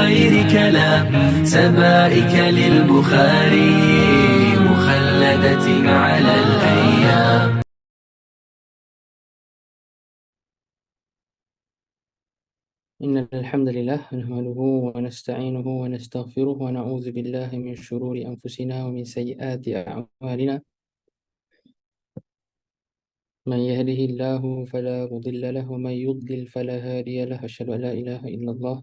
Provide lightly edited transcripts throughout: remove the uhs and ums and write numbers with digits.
خير كلام سبائك للبخاري مخلدة على الأيام. إن الحمد لله نحمده ونستعينه ونستغفره ونعوذ بالله من شرور أنفسنا ومن سيئات أعمالنا. من يهده الله فلا مضل له ومن يضلل فلا هادي له. أشهد أن لا إله إلا الله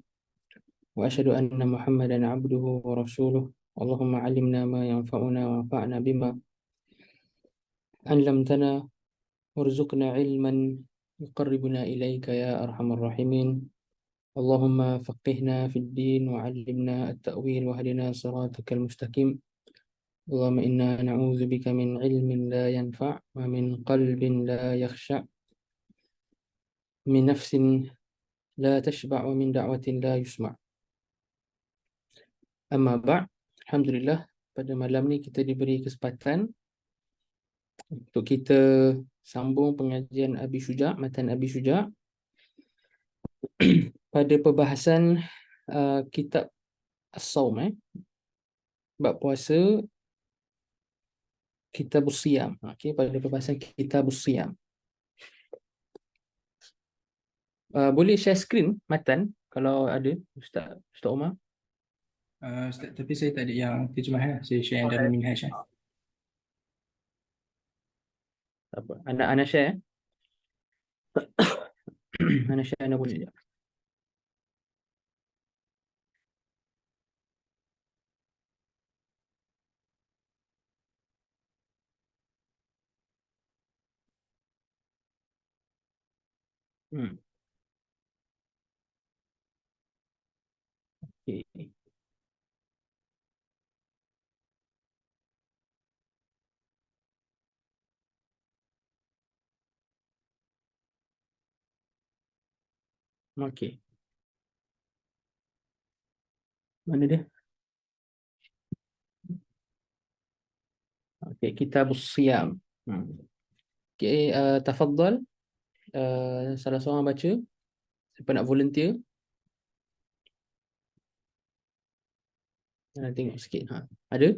وأشهد أن محمدا عبده ورسوله. اللهم علمنا ما ينفعنا وانفعنا بما علمتنا وارزقنا علما يقربنا إليك يا أرحم الراحمين. اللهم فقهنا في الدين وعلمنا التأويل واهدنا صراطك المستقيم. اللهم إنا نعوذ بك من علم لا ينفع ومن قلب لا يخشع من نفس لا تشبع ومن دعوة لا يسمع. Amma ba'd. Alhamdulillah, pada malam ni kita diberi kesempatan untuk kita sambung pengajian Abi Syuja', matan Abi Syuja' pada perbahasan kitab As-Sawm, bab puasa, kitab Siyam. Okey, pada perbahasan kitab Siyam. Boleh share screen matan kalau ada, Ustaz Omar? Ustaz, tapi saya tak ada yang terjemahan. Saya share yang dalam Minhaj. Tak apa. Anda share. Anda share, anda boleh. Okay. Okey. Mana dia? Okey, kitab Siyam. Okey, tafadhal. Salah seorang baca. Siapa nak volunteer? Nak tengok sikit. Ada?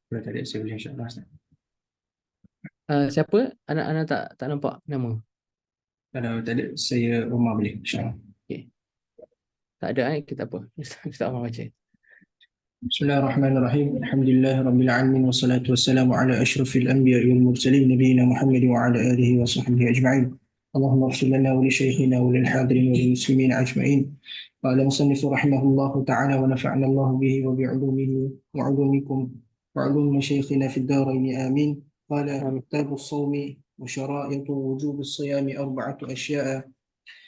Kalau tak ada, saya boleh insyaAllah. Siapa? Anak tak nampak nama. Kalau tak ada, saya Umar boleh insyaAllah. Okey. Tak ada kita apa? Ustaz Omar baca. Bismillahirrahmanirrahim. Alhamdulillah Rabbil Alamin. Wassalatu wassalamu ala ashrafil anbiya wal mursalin nabiyina Muhammad wa ala alihi wa sahbihi ajma'in. Allahumma ighfir lana wa li shaykhina wa lil hadirin wa lil muslimin ajma'in. Qala musannif rahimahullah ta'ala wa nafa'ana Allah bihi wa bi'ulumihi wa 'ulumikum wa 'ulumi shaykhina fid darain amin. Qala kitab as-sawm wa syara'itu wujub as-siyam arba'atu asya'a.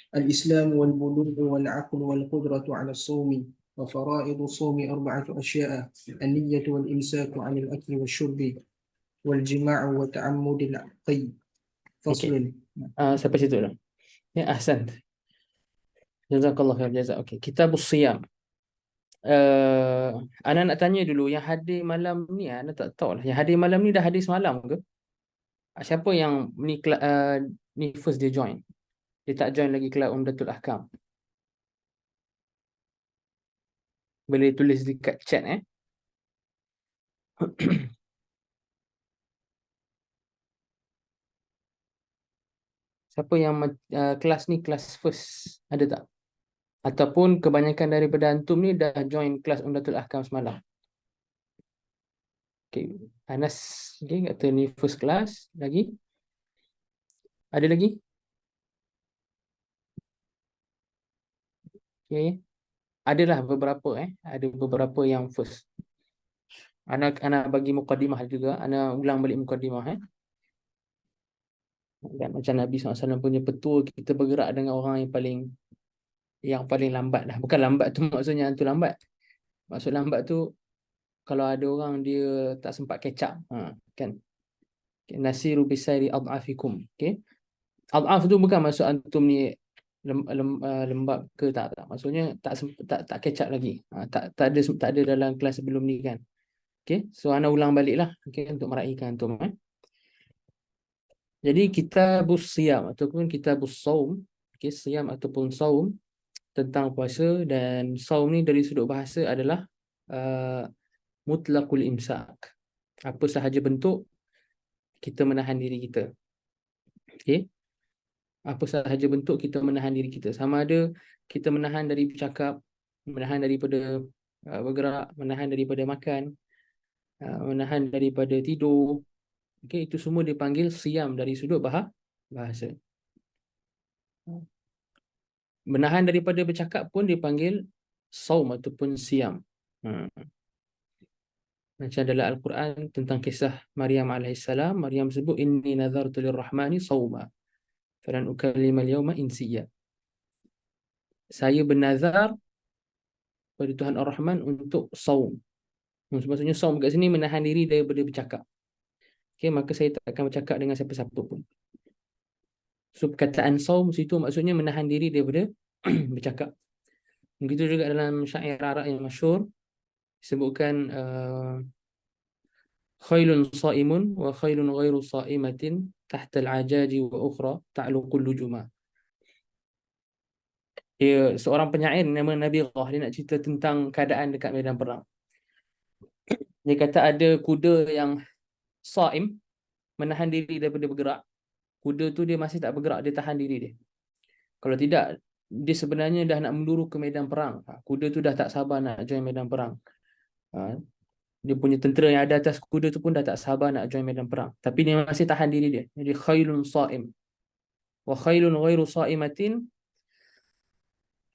الإسلام والبلوغ والعقل والقدرة على الصوم وفرائض الصوم أربعة أشياء: النية والإمساك عن الأكل والشرب والجماع وتعمد القي. فصل. Sampai situ dah. Ya, ahsan. Jazakallah khair jazak. Okey, kitab Siyam. Ana nak tanya dulu, yang hadir malam ni, ana tak tahu lah. Yang hadir malam ni dah hadir semalam ke? Siapa yang ni first dia join? Dia tak join lagi kelab Umdatul Ahkam. Boleh tulis dekat chat Siapa yang kelas ni kelas first? Ada tak? Ataupun kebanyakan daripada antum ni dah join kelas Umdatul Ahkam semalam. Okay. Anas kata ni first class lagi. Ada lagi? Okay. Adalah beberapa ada beberapa yang first. Anak bagi mukadimah juga. Anak ulang balik mukadimah Dan macam Nabi SAW punya petua, kita bergerak dengan orang yang paling lambat lah. Bukan lambat tu maksudnya antu lambat. Maksud lambat tu kalau ada orang dia tak sempat catch up, kan. Nasiru bisairi ad'afikum. Okay. Ad'af tu bukan maksud antum ni lembab ke tak. Maksudnya tak catch up lagi. Tak ada dalam kelas sebelum ni kan. Okay. So ana ulang balik lah, okay, untuk meraihkan antum. Jadi kitabus siyam ataupun kitabus saum, okay, siyam ataupun saum tentang puasa, dan saum ni dari sudut bahasa adalah uh, mutlaqul imsak. Apa sahaja bentuk kita menahan diri kita. Okey. Apa sahaja bentuk kita menahan diri kita. Sama ada kita menahan dari bercakap, menahan daripada bergerak, menahan daripada makan, menahan daripada tidur. Okey, itu semua dipanggil siam dari sudut bahasa. Menahan daripada bercakap pun dipanggil saum ataupun siam. Macam dalam Al-Quran tentang kisah Maryam alaihissalam, Maryam sebut inni nazartu lirrahmani sauma falan ukallima al-yawma insiya. Saya bernazar pada Tuhan Ar-Rahman untuk saum. Maksudnya saum kat sini menahan diri daripada bercakap. Okay, maka saya tak akan bercakap dengan siapa-siapa pun. So perkataan saum situ maksudnya menahan diri daripada bercakap. Begitu juga dalam syair Arab yang masyhur disebutkan khailun saimun wa khailun ghairu saimatin tahta al-ajaji wa ukhra ta'lu kullu juma. Dia seorang penyair nama Nabirah, dia nak cerita tentang keadaan dekat medan perang. Dia kata ada kuda yang saim, menahan diri daripada bergerak. Kuda tu dia masih tak bergerak, dia tahan diri dia. Kalau tidak, dia sebenarnya dah nak meluru ke medan perang. Kuda tu dah tak sabar nak join medan perang. Dia punya tentera yang ada atas kuda tu pun dah tak sabar nak join medan perang. Tapi dia masih tahan diri dia. Jadi khailun saim. Wa khailun ghairu saimatin.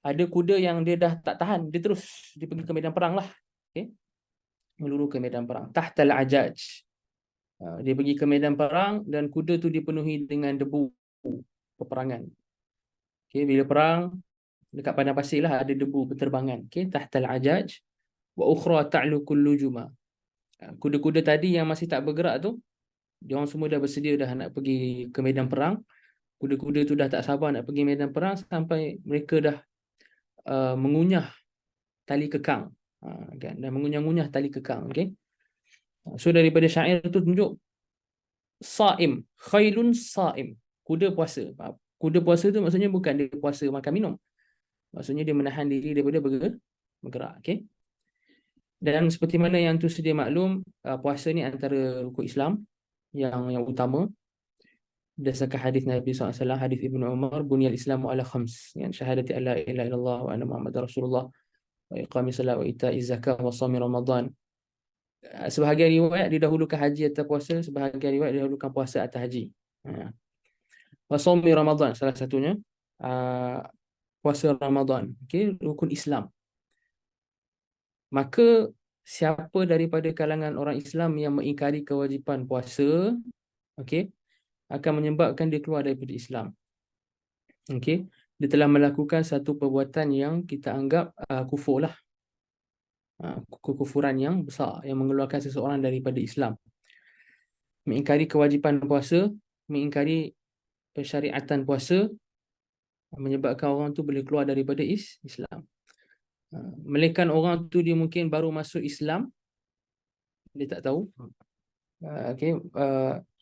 Ada kuda yang dia dah tak tahan, dia terus dia pergi ke medan perang lah. Okay? Meluru ke medan perang. Tahtal ajaj. Dia pergi ke medan perang dan kuda tu dipenuhi dengan debu peperangan. Okay? Bila perang, dekat padang pasir lah ada debu berterbangan. Okay? Tahtal ajaj. Wa ukhra ta'lu kullu juma. Kuda-kuda tadi yang masih tak bergerak tu, dia orang semua dah bersedia dah nak pergi ke medan perang. Kuda-kuda tu dah tak sabar nak pergi medan perang sampai mereka dah mengunyah tali kekang, kan? Dan mengunyah-ngunyah tali kekang. Okay? So daripada syair tu tunjuk saim, khailun saim, kuda puasa. Kuda puasa tu maksudnya bukan dia puasa makan minum, maksudnya dia menahan diri daripada bergerak. Okay? Dan seperti mana yang tu sedia maklum, puasa ni antara rukun Islam yang utama. Berdasarkan hadis Nabi SAW, hadis Ibnu Umar, bunyal Islamu ala khams, yang syahadati alla ilaha illallah wa anna Muhammadar Rasulullah wa iqamis salat wa ita'iz zakah wa shaumi Ramadan. Sebahagian riwayat didahulukan haji atas puasa, sebahagian riwayat didahulukan puasa atas haji. Wa shaumi Ramadan salah satunya puasa Ramadan. Okey, rukun Islam. Maka siapa daripada kalangan orang Islam yang mengingkari kewajipan puasa, okey, akan menyebabkan dia keluar daripada Islam. Okey, dia telah melakukan satu perbuatan yang kita anggap kufur lah. Kekufuran yang besar yang mengeluarkan seseorang daripada Islam. Mengingkari kewajipan puasa, mengingkari persyariatan puasa, menyebabkan orang tu boleh keluar daripada Islam. Melainkan orang tu dia mungkin baru masuk Islam, dia tak tahu. Okey,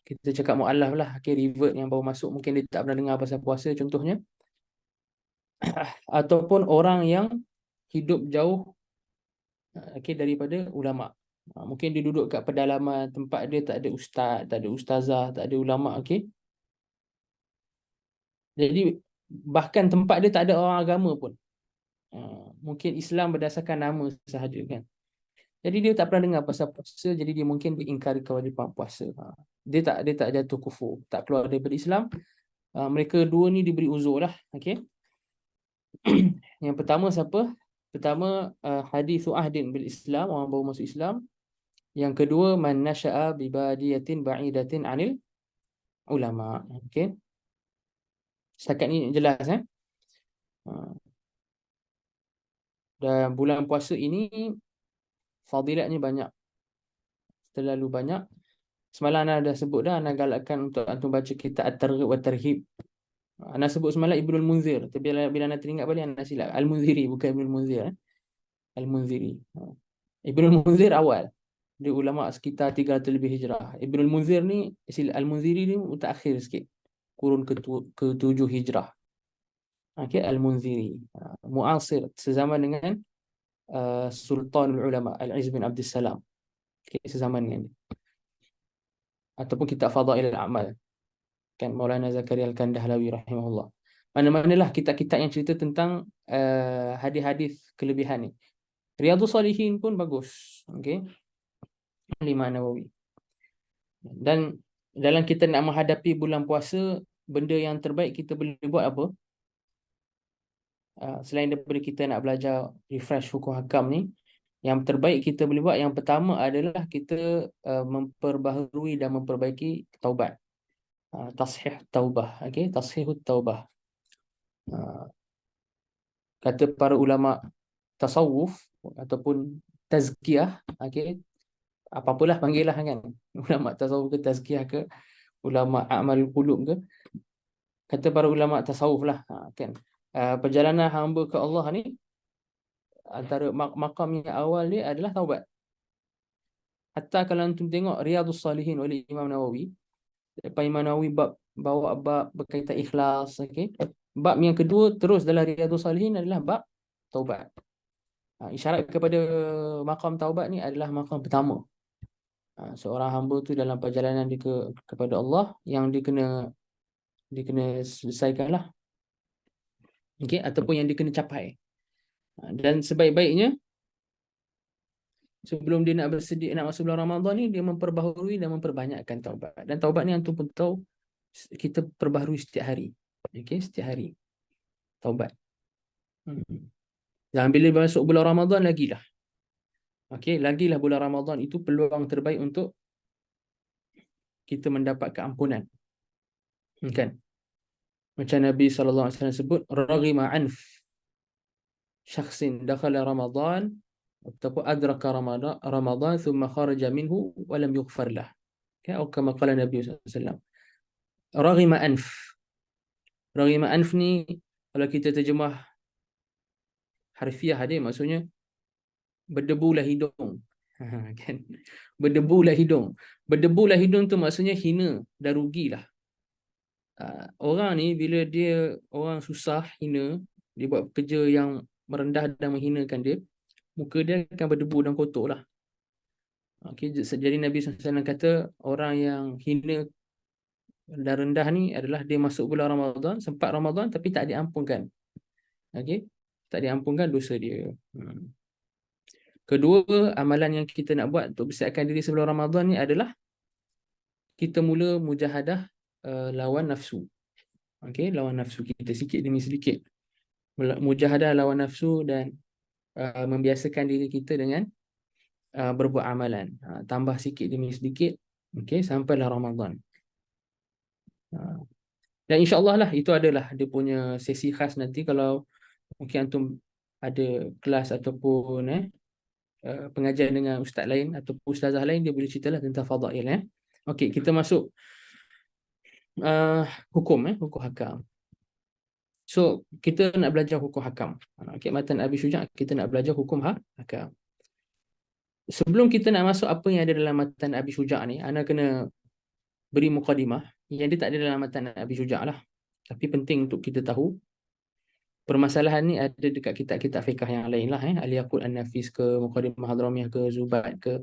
kita cakap mu'allaf lah, okay, revert yang baru masuk, mungkin dia tak pernah dengar pasal puasa contohnya. Ataupun orang yang hidup jauh daripada ulama. Mungkin dia duduk kat pedalaman, tempat dia tak ada ustaz, tak ada ustazah, tak ada ulama. Okay? Jadi bahkan tempat dia tak ada orang agama pun. Mungkin Islam berdasarkan nama sahaja, kan. Jadi dia tak pernah dengar pasal puasa, jadi dia mungkin beringkari kewajipan puasa. Dia tak jatuh kufur, tak keluar daripada Islam. Mereka dua ni diberi uzur lah. Okay? Yang pertama siapa? Pertama, hadithu ahdin bil Islam, orang baru masuk Islam. Yang kedua, man nasha'a bi badiyatin ba'idatin 'anil ulama. Okey. Setakat ni jelas, Dan bulan puasa ini fadilatnya banyak. Terlalu banyak. Semalam Ana dah sebut dah, Ana galakkan untuk antum baca kitab At-Targhib wa Tarhib. Ana sebut semalam Ibnul Munzir, tapi bila Ana teringat balik Ana silap. Al-Munziri, bukan Ibnul Munzir. Al-Munziri. Ibnul Munzir awal. Dia ulama sekitar 300 lebih Hijrah. Ibnul Munzir ni, Al-Munziri ni mutakhir sikit. Kurun ke-7 Hijrah. Okay, Al-Munziri. Muasir, sezaman dengan Sultanul Ulama, Al-Izz bin Abdul Salam. Okay, sezaman dengan dia. Ataupun kitab Fadail al-A'mal. Kan, Maulana Zakaria Al-Kandahlawi rahimahullah. Mana-manalah kitab-kitab yang cerita tentang hadis-hadis kelebihan ni. Riyadhus Salihin pun bagus. Okay. Imam Nawawi. Dan dalam kita nak menghadapi bulan puasa, benda yang terbaik kita boleh buat apa? Selain daripada kita nak belajar refresh hukum hakam ni, yang terbaik kita boleh buat, yang pertama adalah kita memperbaharui dan memperbaiki taubat. Tashih taubah. Okay? Tashihut taubah. Kata para ulama tasawuf ataupun tazkiyah, okay? Apa-apalah panggillah kan, ulama tasawuf ke tazkiyah ke ulama amal qulub ke, kata para ulama tasawuf lah, kan, perjalanan hamba ke Allah ni, antara maqam yang awal ni adalah taubat. Hatta kalau antum tengok Riyadhus Salihin oleh Imam Nawawi, lepas Imam Nawawi bawa bab berkaitan ikhlas, okay? Bab yang kedua terus dalam Riyadhus Salihin adalah bab taubat. Isyarat kepada maqam taubat ni adalah maqam pertama. Seorang hamba tu dalam perjalanan dia kepada Allah, yang dia kena selesaikanlah, okay? Ataupun yang dia kena capai. Dan sebaik-baiknya sebelum dia nak bersedia nak masuk bulan Ramadan ni, dia memperbaharui dan memperbanyakkan taubat. Dan taubat ni antum pun tahu, kita perbaharui setiap hari. Okay? Setiap hari taubat. Dan bila masuk bulan Ramadan lagilah. Okay, lagilah bulan Ramadan itu peluang terbaik untuk kita mendapat keampunan. Kan? Macam Nabi SAW sebut, raghima anf syakhsin dakhala Ramadan ataupun adraka Ramadan thumma kharaja minhu wa lam yughfar lah. Okay, atau kama qala Nabi SAW. Raghima anf. Raghima anf ni kalau kita terjemah harfiah dia, maksudnya berdebulah hidung. Kan? Berdebulah hidung. Berdebulah hidung tu maksudnya hina dan rugilah. Orang ni bila dia orang susah, hina, dia buat kerja yang merendah dan menghinakan dia, muka dia akan berdebu dan kotor lah. Okay, jadi Nabi SAW kata orang yang hina dan rendah ni adalah dia masuk bulan Ramadan, sempat Ramadan tapi tak diampunkan. Okay? Tak diampunkan dosa dia. Kedua, amalan yang kita nak buat untuk bersiapkan diri sebelum Ramadan ni adalah kita mula mujahadah lawan nafsu. Okay, lawan nafsu kita sikit demi sedikit. Mujahadah lawan nafsu dan membiasakan diri kita dengan berbuat amalan. Tambah sikit demi sedikit. Okay, sampailah Ramadan. Dan insya-Allah lah itu adalah dia punya sesi khas nanti. Kalau mungkin antum ada kelas ataupun pengajian dengan ustaz lain ataupun ustazah lain, dia boleh ceritalah tentang fadail. Okey, kita masuk hukum hakam. So kita nak belajar hukum hakam. Okey, matan Abi Syuja' kita nak belajar hukum hakam. Sebelum kita nak masuk apa yang ada dalam matan Abi Syuja' ni, ana kena beri mukadimah yang dia tak ada dalam matan Abi Syuja' lah. Tapi penting untuk kita tahu. Permasalahan ni ada dekat kitab-kitab fiqh yang lain lah. Al-Yaqut An-Nafis ke, Muqaddimah Hadramiyah ke, Zubat ke,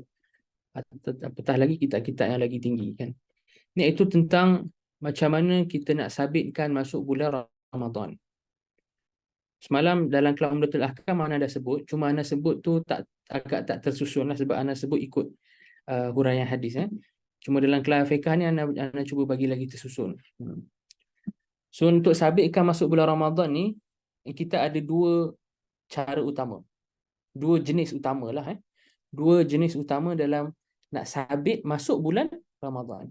apatah lagi kitab-kitab yang lagi tinggi kan. Ni itu tentang macam mana kita nak sabitkan masuk bulan Ramadan. Semalam dalam kelas Umdatul Ahkam ana dah sebut, cuma ana sebut tu agak tak tersusun lah sebab ana sebut ikut huraian hadis. Cuma dalam kelas fiqh ni ana cuba bagi lagi tersusun. So untuk sabitkan masuk bulan Ramadan ni, kita ada dua cara utama. Dua jenis utama lah. Dua jenis utama dalam nak sabit masuk bulan Ramadan.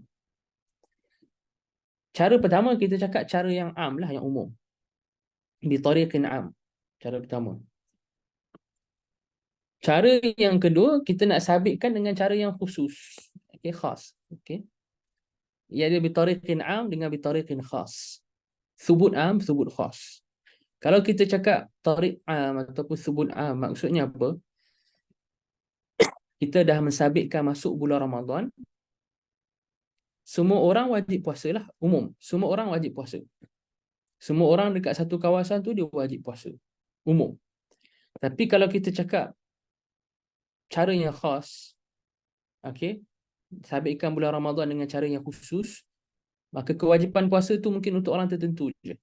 Cara pertama kita cakap cara yang am lah, yang umum. Bi tariqin am. Cara pertama. Cara yang kedua kita nak sabitkan dengan cara yang khusus. Okay, khas. Okay. Ia ada bi tariqin am dengan bi tariqin khas. Thubut am, thubut khas. Kalau kita cakap tariq am ataupun thubut am, maksudnya apa? kita dah mensabitkan masuk bulan Ramadan, semua orang wajib puasa lah, umum. Semua orang wajib puasa. Semua orang dekat satu kawasan tu dia wajib puasa. Umum. Tapi kalau kita cakap cara yang khas, okey, sabitkan bulan Ramadan dengan cara yang khusus, maka kewajipan puasa tu mungkin untuk orang tertentu je.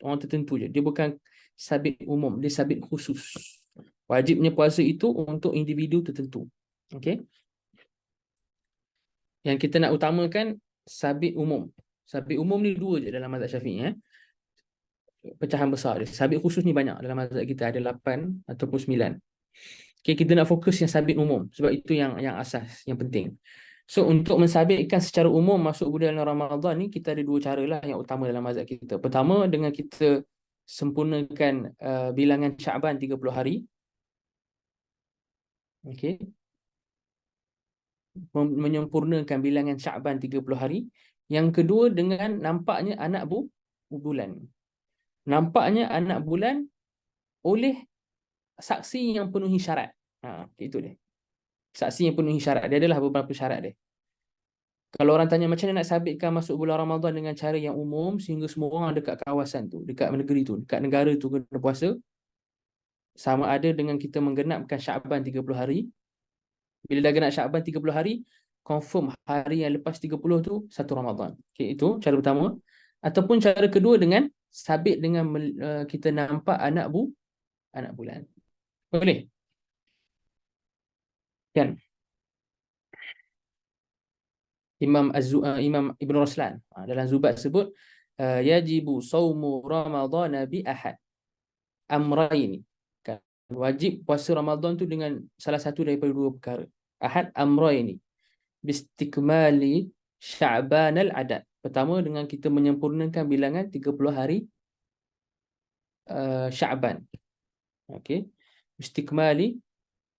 Orang tertentu je. Dia bukan sabit umum, dia sabit khusus. Wajibnya puasa itu untuk individu tertentu. Okey. Yang kita nak utamakan sabit umum. Sabit umum ni dua je dalam mazhab Syafi'i. Pecahan besar dia. Sabit khusus ni banyak dalam mazhab kita, ada 8 ataupun 9. Okay, kita nak fokus yang sabit umum sebab itu yang asas, yang penting. So untuk mensabitkan secara umum masuk bulan Ramadan ni, kita ada dua cara lah yang utama dalam mazhab kita. Pertama, dengan kita sempurnakan bilangan Sya'ban 30 hari. Okey. Menyempurnakan bilangan Sya'ban 30 hari. Yang kedua, dengan nampaknya anak bulan. Nampaknya anak bulan oleh saksi yang penuhi syarat. Itu dia. Saksi yang penuhi syarat. Dia adalah beberapa syarat dia. Kalau orang tanya macam mana nak sabitkan masuk bulan Ramadan dengan cara yang umum sehingga semua orang dekat kawasan tu, dekat negeri tu, dekat negara tu kena puasa, sama ada dengan kita menggenapkan Sya'ban 30 hari. Bila dah genap Sya'ban 30 hari, confirm hari yang lepas 30 tu satu Ramadan. Okay, itu cara pertama. Ataupun cara kedua dengan sabit dengan kita nampak anak bulan. Boleh? Kan? Imam Ibn Raslan dalam Zubat sebut yajibu saumu Ramadhan bi ahad amrayn. Kan? Wajib puasa Ramadan tu dengan salah satu daripada dua perkara. Ahad amrayn bistikmali Sya'ban al-adad. Pertama, dengan kita menyempurnakan bilangan 30 hari Sya'ban. Okey. Bistikmali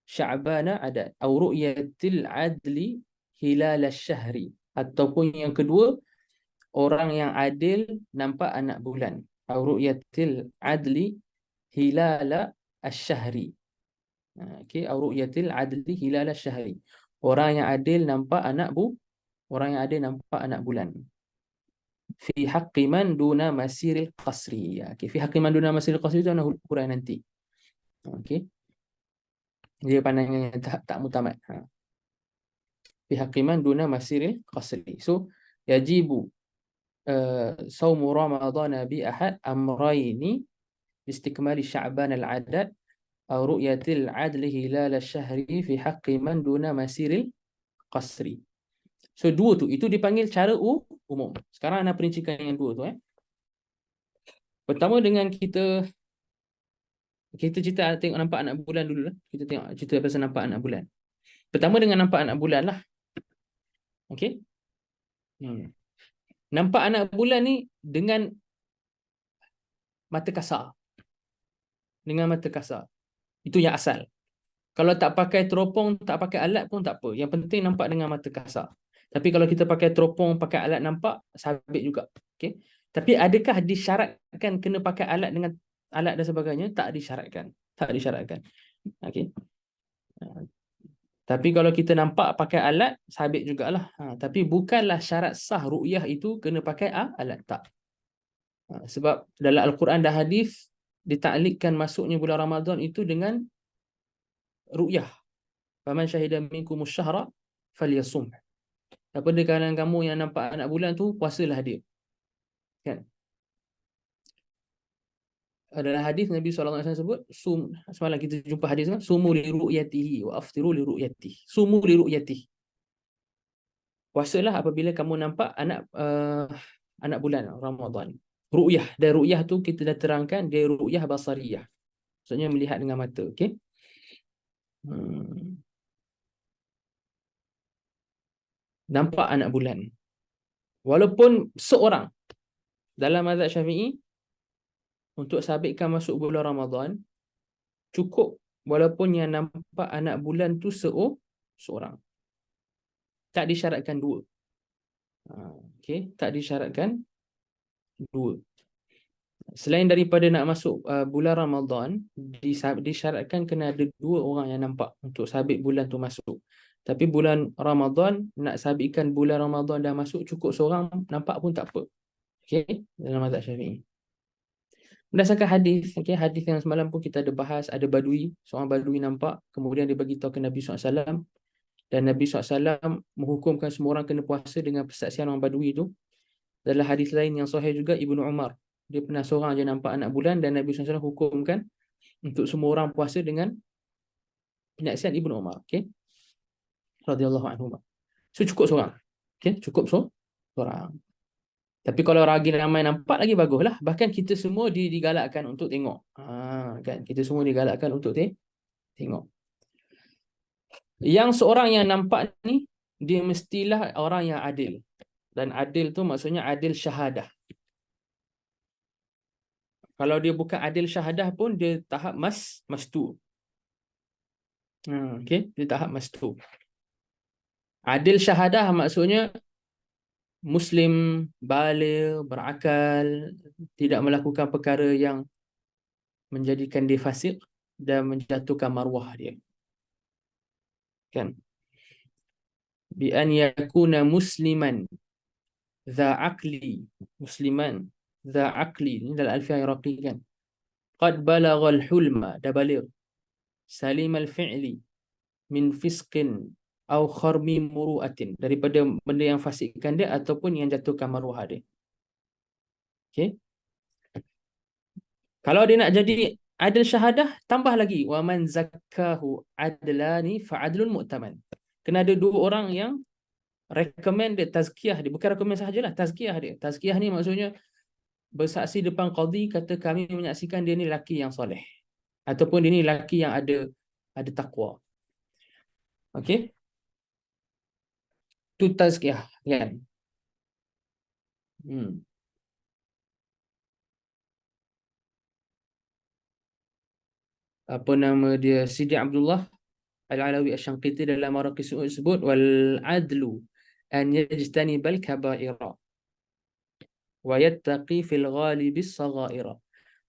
Sya'ban al-adad atau ru'yatil adli hilal asy-syahri, ataupun yang kedua, orang yang adil nampak anak bulan. Au ru'yatil adli hilal asy-syahri. Okey, au ru'yatil adli hilal asy-syahri. Orang yang adil nampak anak bulan. Fi haqqi man duna masiril qasri. Okey, fi haqqi man duna masiril qasri itu nak Quran nanti. Okey. Dia pandangan yang tak mutamad. Fi haqqi man duna masiril qasri. So, yajibu saumu Ramadhan bi ahad amrayni istikmali Sya'ban al-adad aw ru'yatil adli hilal asy-syahri fi haqqi man duna masiril qasri. So dua tu, itu dipanggil cara umum. Sekarang nak perincikan yang dua tu. Pertama, dengan kita cerita tengok nampak anak bulan dulu lah. Kita tengok cerita pasal nampak anak bulan. Pertama, dengan nampak anak bulan lah. Okey. Nampak anak bulan ni dengan mata kasar. Dengan mata kasar. Itu yang asal. Kalau tak pakai teropong, tak pakai alat pun tak apa. Yang penting nampak dengan mata kasar. Tapi kalau kita pakai teropong, pakai alat nampak, sabit juga. Okay? Tapi adakah disyaratkan kena pakai alat dengan alat dan sebagainya? Tak disyaratkan. Tak disyaratkan. Okay? Tapi kalau kita nampak pakai alat, sabit jugalah. Tapi bukanlah syarat sah ru'yah itu kena pakai alat. Tak. Sebab dalam Al-Quran dan hadis ditaklikkan masuknya bulan Ramadan itu dengan ru'yah. Faman syahida minkumus syahra falyasum. Daripada kalangan kamu yang nampak anak bulan tu, puasalah dia. Kan? Dalam hadis Nabi SAW sebut, semalam kita jumpa hadis kan, sumu li ru'yatihi wa aftiru li ru'yatihi. Sumu li ru'yatihi. Puasalah apabila kamu nampak anak bulan Ramadan. Ru'yah. Dan ru'yah tu kita dah terangkan, dia ru'yah basariyah. Maksudnya melihat dengan mata. Okey? Nampak anak bulan. Walaupun seorang dalam mazhab Syafi'i, untuk sabitkan masuk bulan Ramadan, cukup walaupun yang nampak anak bulan tu seorang. Tak disyaratkan dua. Okey, tak disyaratkan dua. Selain daripada nak masuk bulan Ramadan, disyaratkan kena ada 2 orang yang nampak untuk sabit bulan tu masuk. Tapi bulan Ramadan, nak sabitkan bulan Ramadan dah masuk, cukup seorang nampak pun tak apa. Okey, dalam mazhab Syafi'i. Berdasarkan hadis, okey, hadis yang semalam pun kita ada bahas, ada badui, seorang badui nampak, kemudian dia bagi tahu ke Nabi SAW, dan Nabi SAW menghukumkan semua orang kena puasa dengan persaksian orang badui itu. Dalam hadis lain yang sahih juga, Ibnu Umar, dia pernah seorang je nampak anak bulan dan Nabi SAW hukumkan untuk semua orang puasa dengan penyaksian Ibnu Umar, okey, radhiyallahu anhu. So cukup seorang, okey, cukup seorang. Tapi kalau lagi ramai nampak lagi baguslah. Bahkan kita semua digalakkan untuk tengok. Kan, kita semua digalakkan untuk tengok. Yang seorang yang nampak ni, dia mestilah orang yang adil. Dan adil tu maksudnya adil syahadah. Kalau dia bukan adil syahadah pun, dia tahap mastu. Okey, dia tahap mastu. Adil syahadah maksudnya Muslim, baligh, berakal, tidak melakukan perkara yang menjadikan dia fasik dan menjatuhkan maruah dia. Kan? Bi an yakuna musliman dha aqli, musliman dha aqli, ini dalam Alfiah Iraqi kan. Qad balagha al-hulma, dah baligh. Salim al-fi'li min fisqin au kharmi muru'atin, daripada benda yang fasikkan dia ataupun yang jatuhkan maruah dia. Okey. Kalau dia nak jadi adil syahadah, tambah lagi wa man zakkahu adlani fa adlun mu'taman. Kena ada 2 orang yang recommend dia, tazkiyah dia, bukan recommend sahajalah, tazkiyah dia. Tazkiyah ni maksudnya bersaksi depan qadi, kata kami menyaksikan dia ni lelaki yang soleh, ataupun dia ni lelaki yang ada takwa. Okey, tu tazkiyah kan. Apa nama dia, Sidi Abdullah Al-Alawi Asy-Syanqiti dalam Maraqis Su'ud sebut, wal adlu an yajtanibal kaba'ira wa yattaqi fil ghalibis saghaira.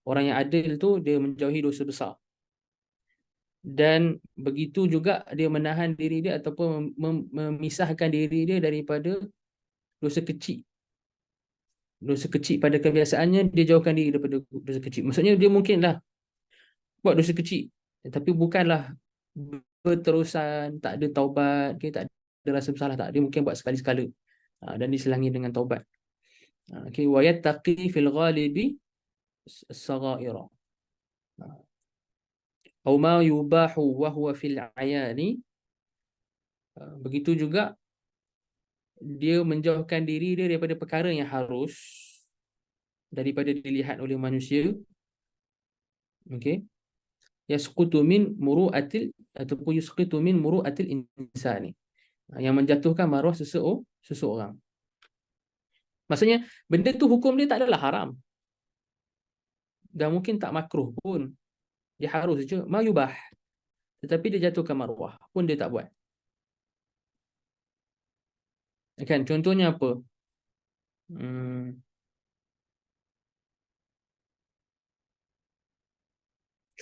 Orang yang adil tu dia menjauhi dosa besar, dan begitu juga dia menahan diri dia ataupun memisahkan diri dia daripada dosa kecil. Dosa kecil pada kebiasaannya dia jauhkan diri daripada dosa kecil. Maksudnya dia mungkinlah buat dosa kecil, tapi bukanlah berterusan, tak ada taubat, okay, tak ada rasa bersalah, tak. Dia mungkin buat sekali-sekala dan diselangi dengan taubat. Okay, wa yattaqi fil ghalibi as-saghaira. Aw ma yubahu wa huwa fil ayani. Begitu juga dia menjauhkan diri dia daripada perkara yang harus daripada dilihat oleh manusia. Okey. Yasqutu min muru'atil, ataupun yusqitu min muru'atil insani, yang menjatuhkan maruah seseorang. Maksudnya benda tu hukum dia tak adalah haram, dan mungkin tak makruh pun, dia harus je, ma yubah, tetapi dia jatuhkan maruah pun dia tak buat. Kan, contohnya apa?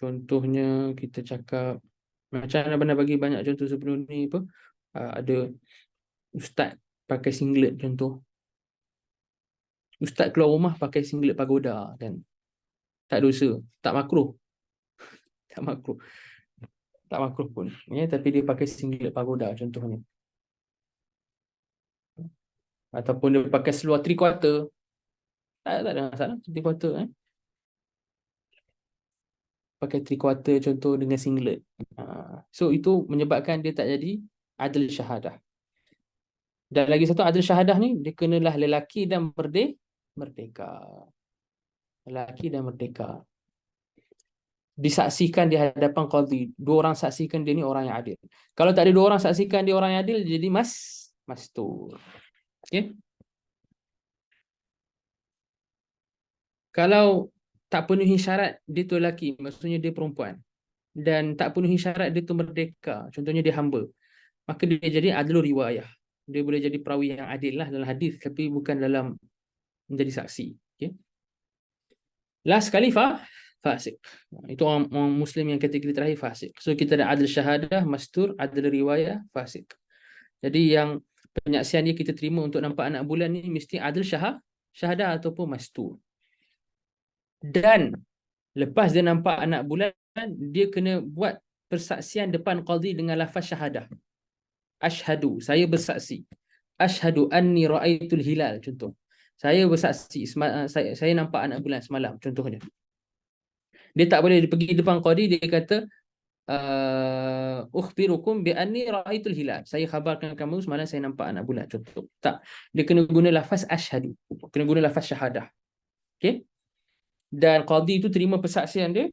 Contohnya kita cakap, macam mana pernah bagi banyak contoh sebelum ni apa? Ada ustaz pakai singlet contoh. Ustaz keluar rumah pakai singlet pagoda kan. Tak dosa, tak makruh. Tak makruh. Tak makruh pun. Ya, tapi dia pakai singlet pagoda contohnya. Ataupun dia pakai seluar 3/4. Tak ada masalah 3/4 Pakai 3/4 contoh dengan singlet. So itu menyebabkan dia tak jadi adil syahadah. Dan lagi satu, adil syahadah ni dia kenalah lelaki dan merdeka. Lelaki dan merdeka. Disaksikan di hadapan qadhi. 2 orang saksikan dia ni orang yang adil. Kalau tak ada 2 orang saksikan dia orang yang adil, jadi mastur. Okey. Kalau tak penuhi syarat dia tu lelaki, maksudnya dia perempuan, dan tak penuhi syarat dia tu merdeka, contohnya dia hamba, maka dia jadi adlul riwayah. Dia boleh jadi perawi yang adil lah dalam hadis, tapi bukan dalam menjadi saksi. Okay? Last sekali fasik. Itu orang Muslim yang kategori terakhir fasik. So kita ada adil syahadah, mastur, adil riwayah, fasik. Jadi yang penyaksian dia kita terima untuk nampak anak bulan ni mesti adil syahadah ataupun mastur. Dan lepas dia nampak anak bulan, dia kena buat persaksian depan qadi dengan lafaz syahadah. Ashhadu, saya bersaksi. Ashhadu anni ra'aitul hilal, contoh. Saya bersaksi, saya nampak anak bulan semalam, contohnya. Dia tak boleh pergi depan qadi, dia kata, ukhbirukum bi anni ra'aitul hilal. Saya khabarkan kamu semalam saya nampak anak bulan, contoh. Tak. Dia kena guna lafaz ashhadu. Kena guna lafaz syahadah. Okey? Dan qadi itu terima persaksian dia.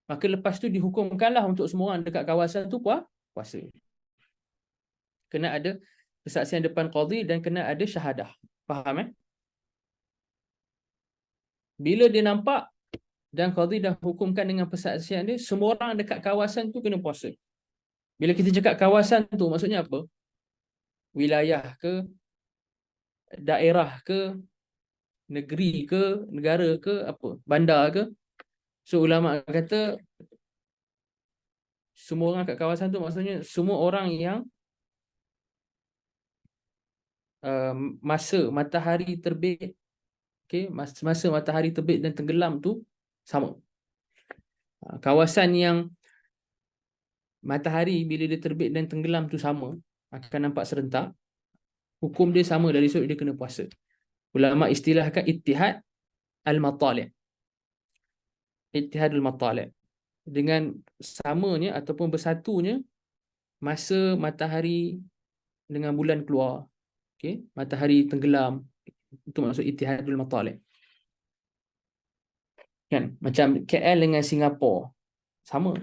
Maka lepas tu dihukumkanlah untuk semua orang dekat kawasan tu puasa. Kena ada persaksian depan qadi dan kena ada syahadah. Faham Bila dia nampak dan qadi dah hukumkan dengan persaksian dia, semua orang dekat kawasan tu kena puasa. Bila kita cakap kawasan tu maksudnya apa? Wilayah ke, daerah ke, negeri ke, negara ke, apa? Bandar ke? So ulama kata semua orang kat kawasan tu maksudnya semua orang yang masa matahari terbit, masa matahari terbit dan tenggelam tu sama. Kawasan yang matahari bila dia terbit dan tenggelam tu sama, akan nampak serentak, hukum dia sama, dari sudut dia kena puasa. Ulama istilahkan ittihad al-matali'. Ittihadul matali'. Dengan samanya ataupun bersatunya masa matahari dengan bulan keluar. Matahari tenggelam. Itu maksud ittihadul matali'. Kan? Macam KL dengan Singapura. Sama.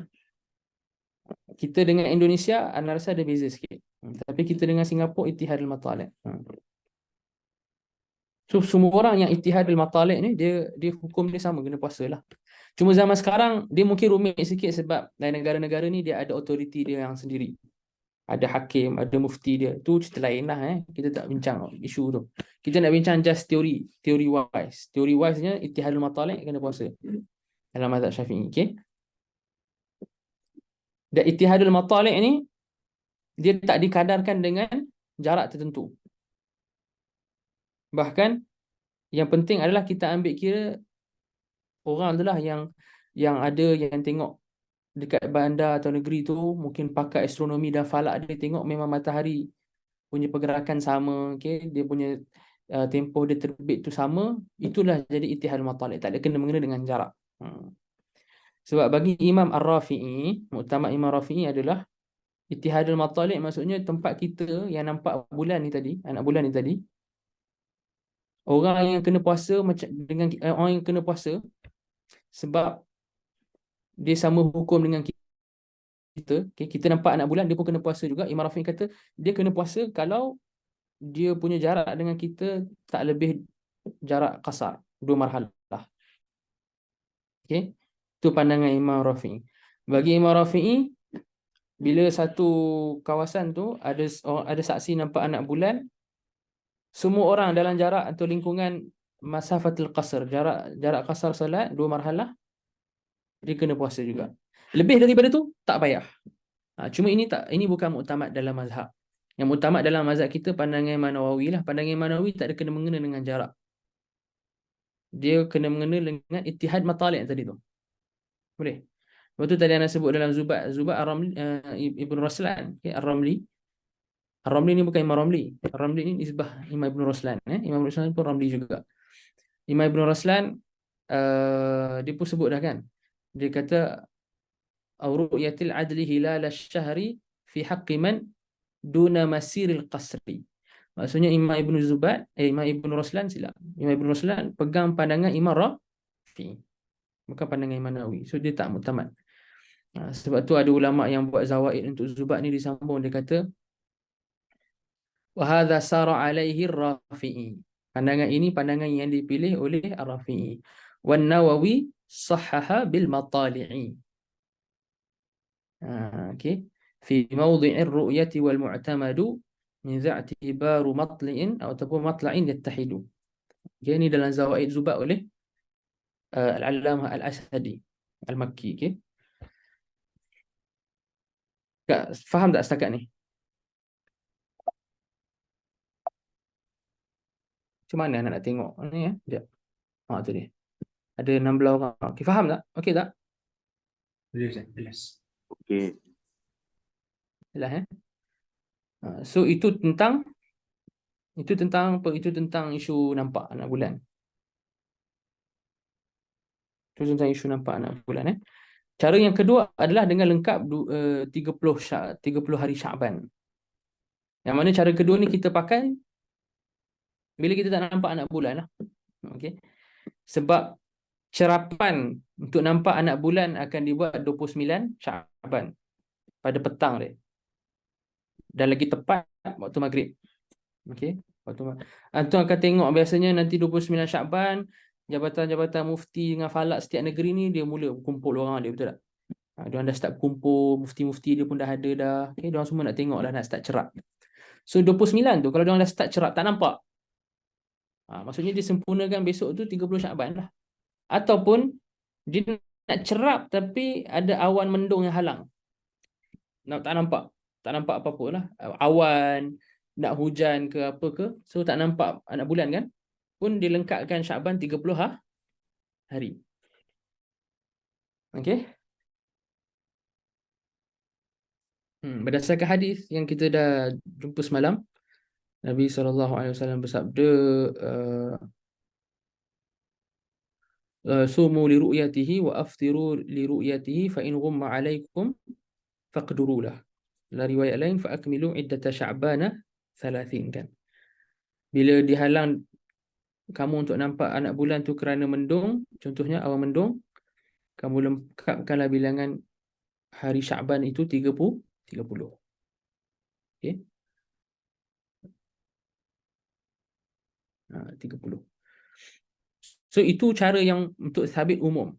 Kita dengan Indonesia, anda rasa ada beza sikit. Tapi kita dengan Singapura, ittihadul matali'. So, semua orang yang ittihadul matali' ni, dia hukum dia sama, kena puasa lah. Cuma zaman sekarang, dia mungkin rumit sikit sebab dalam negara-negara ni, dia ada otoriti dia yang sendiri. Ada hakim, ada mufti dia. Tu cerita lain lah. Kita tak bincang isu tu. Kita nak bincang just teori wise. Teori wise-nya, ittihadul matali' kena puasa. Dalam mazhab Syafi'i. Okay? Dan ittihadul matali' ni, dia tak dikadarkan dengan jarak tertentu. Bahkan yang penting adalah kita ambil kira orang itulah yang ada yang tengok dekat bandar atau negeri tu, mungkin pakar astronomi dan falak, dia tengok memang matahari punya pergerakan sama, dia punya tempoh dia terbit tu sama, itulah jadi ittihad matali', tak ada kena mengena dengan jarak. Sebab bagi Imam Ar-Rafi'i, muktamad Imam Rafi'i adalah ittihadul matali' maksudnya tempat kita yang nampak bulan ni tadi, anak bulan ni tadi, orang yang kena puasa macam dengan orang yang kena puasa sebab dia sama hukum dengan kita. Kita nampak anak bulan, dia pun kena puasa juga. Imam Rafi'i kata dia kena puasa kalau dia punya jarak dengan kita tak lebih jarak qasar, 2 marhalah. Itu pandangan Imam Rafi'i. Bagi Imam Rafi'i, bila satu kawasan tu ada saksi nampak anak bulan, semua orang dalam jarak atau lingkungan masafatul qasr, jarak qasar salat 2 marhalah, dia kena puasa juga. Lebih daripada tu tak payah. Cuma ini bukan muktamad dalam mazhab. Yang muktamad dalam mazhab kita pandangan Imam Nawawi lah. Pandangan Imam Nawawi tak ada kena mengena dengan jarak. Dia kena mengena dengan ittihad matali' tadi tu. Boleh. Lepas tu tadi anda sebut dalam Zubat Ar-Ramli, Ibn Raslan, Ar-Ramli. Ar-Ramli ni bukan Imam Ramli. Ar-Ramli ni nisbah Imam Ibn Raslan. Imam Ibn Raslan pun Ramli juga. Imam Ibn Raslan, dia pun sebut dah kan. Dia kata ru'yatil adli hilal asy-syahri fi haqqi man duna masiril qasri. Maksudnya Imam Ibn Zubat, Imam Ibn Raslan silap. Imam Ibn Raslan pegang pandangan Imam Rafi'i, bukan pandangan Imam Nawawi. So dia tak muktamad. Sebab tu ada ulama yang buat zawaid untuk Zubat ni disambung, dia kata wa hadza sara alaihi Rafi'i. Pandangan ini pandangan yang dipilih oleh Ar-Rafi'i. Wan Nawawi sahhaha bil matali'i. Fi mawdhi'ir ru'yati wal mu'tamadu min za'tibaru matla'in ataupun matla'in yattahidu. Okay, ini dalam Zawaid Zubat oleh Al-Allamah Al-Asadi Al-Makki. Okay. Faham tak setakat ni? Macam mana nak tengok ni ya? Sekejap. Tu dia. Ada 16 orang. Okay, faham tak? Okay tak? Jelas. Okey. Jelas so itu tentang apa? Itu tentang isu nampak anak bulan. Itu tentang isu nampak anak bulan. Cara yang kedua adalah dengan lengkap 30 hari Syaban. Yang mana cara kedua ni kita pakai bila kita tak nampak anak bulan lah. Okay. Sebab cerapan untuk nampak anak bulan akan dibuat 29 Syaban pada petang dia. Dan lagi tepat waktu maghrib. Okey, antum akan tengok biasanya nanti 29 Syaban jabatan-jabatan mufti dengan falak setiap negeri ni dia mula kumpul orang dia, betul tak? Dia dah start kumpul, mufti-mufti dia pun dah ada dah. Okey, dia orang semua nak tengok dah nak start cerap. So 29 tu kalau dia orang dah start cerap tak nampak. Maksudnya dia sempurnakan besok tu 30 Syaban lah. Ataupun dia nak cerap tapi ada awan mendung yang halang. Tak nampak. Tak nampak apa-apa lah. Awan, nak hujan ke apa ke. So tak nampak anak bulan kan. Pun dilengkapkan Syaban 30 hari. Okey. Berdasarkan hadis yang kita dah jumpa semalam, Nabi SAW bersabda, sumu li ru'yatihi wa aftiru li ru'yatihi fa in ghumma alaikum faqduru lah. Dalam riwayat lain fa akmilu iddata sya'bana 30 kan. Bila dihalang kamu untuk nampak anak bulan tu kerana mendung, contohnya awan mendung, kamu lengkapkanlah bilangan hari Syaban itu 30. Okey. 30. So itu cara yang untuk sabit umum.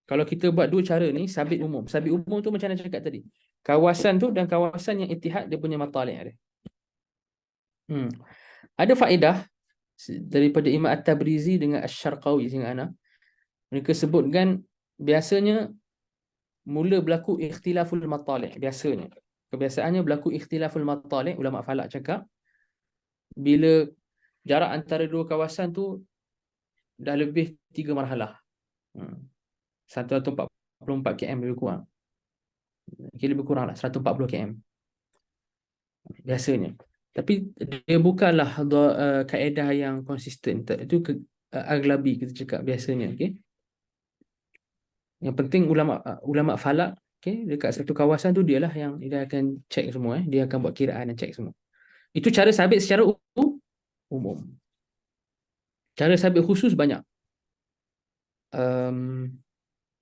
Kalau kita buat dua cara ni, sabit umum. Sabit umum tu macam mana cakap tadi? Kawasan tu dan kawasan yang itihad dia punya matalik ada. Ada faedah daripada Imam At-Tabrizi dengan Asy-Syarqawi dengan ana. Mereka sebutkan biasanya mula berlaku ikhtilaful matalik. Biasanya. Kebiasaannya berlaku ikhtilaful matalik. Ulama falak cakap bila jarak antara dua kawasan tu dah lebih 3 marhalah. 144 km lebih kurang. Lebih kurang lah 140 km. Biasanya. Tapi dia bukanlah kaedah yang konsisten. Itu aglabi kita cakap biasanya. Okay? Yang penting ulama falak, okay, dekat satu kawasan tu dialah yang dia akan cek semua. Dia akan buat kiraan dan cek semua. Itu cara sabit secara umum. Cara sabit khusus banyak.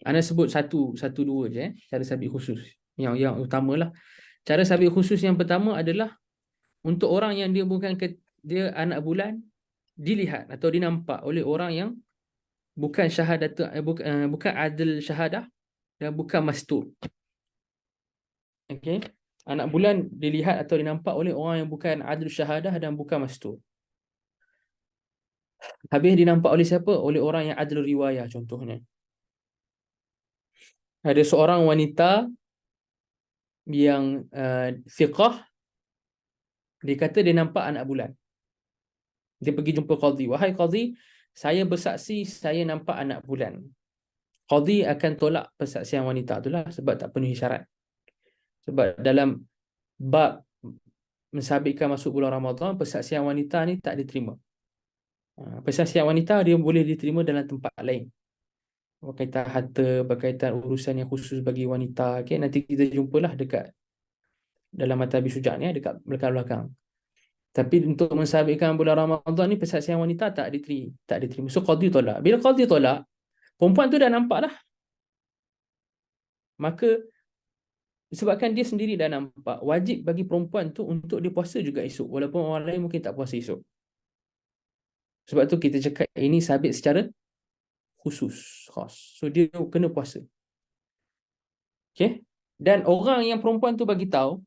Ana sebut satu dua je cara sabit khusus. Yang utamalah. Cara sabit khusus yang pertama adalah untuk orang yang dia bukan dia anak bulan dilihat atau dinampak oleh orang yang bukan syahadat bukan adil syahadah dan bukan mastur. Okey. Anak bulan dilihat atau dinampak oleh orang yang bukan adil syahadah dan bukan mastur. Habis dinampak oleh siapa? Oleh orang yang adil riwayah contohnya. Ada seorang wanita yang fiqah, dia kata dia nampak anak bulan. Dia pergi jumpa qadhi. Wahai qadhi, saya bersaksi saya nampak anak bulan. Qadhi akan tolak persaksian wanita itulah sebab tak penuhi syarat. Sebab dalam bab mensabitkan masuk bulan Ramadan, persaksian wanita ni tak diterima. Persaksian wanita dia boleh diterima dalam tempat lain. Berkaitan harta, berkaitan urusan yang khusus bagi wanita. Okay, nanti kita jumpalah dekat dalam Matabi Syuja' ni, dekat belakang-belakang. Tapi untuk mensabitkan bulan Ramadan ni, persaksian wanita tak diterima. So qadhi tolak. Bila qadhi tolak, perempuan tu dah nampak dah. Maka disebabkan dia sendiri dah nampak, wajib bagi perempuan tu untuk dia puasa juga esok. Walaupun orang lain mungkin tak puasa esok. Sebab tu kita cakap ini sabit secara khusus, khas. So dia kena puasa. Okay. Dan orang yang perempuan tu bagi tahu,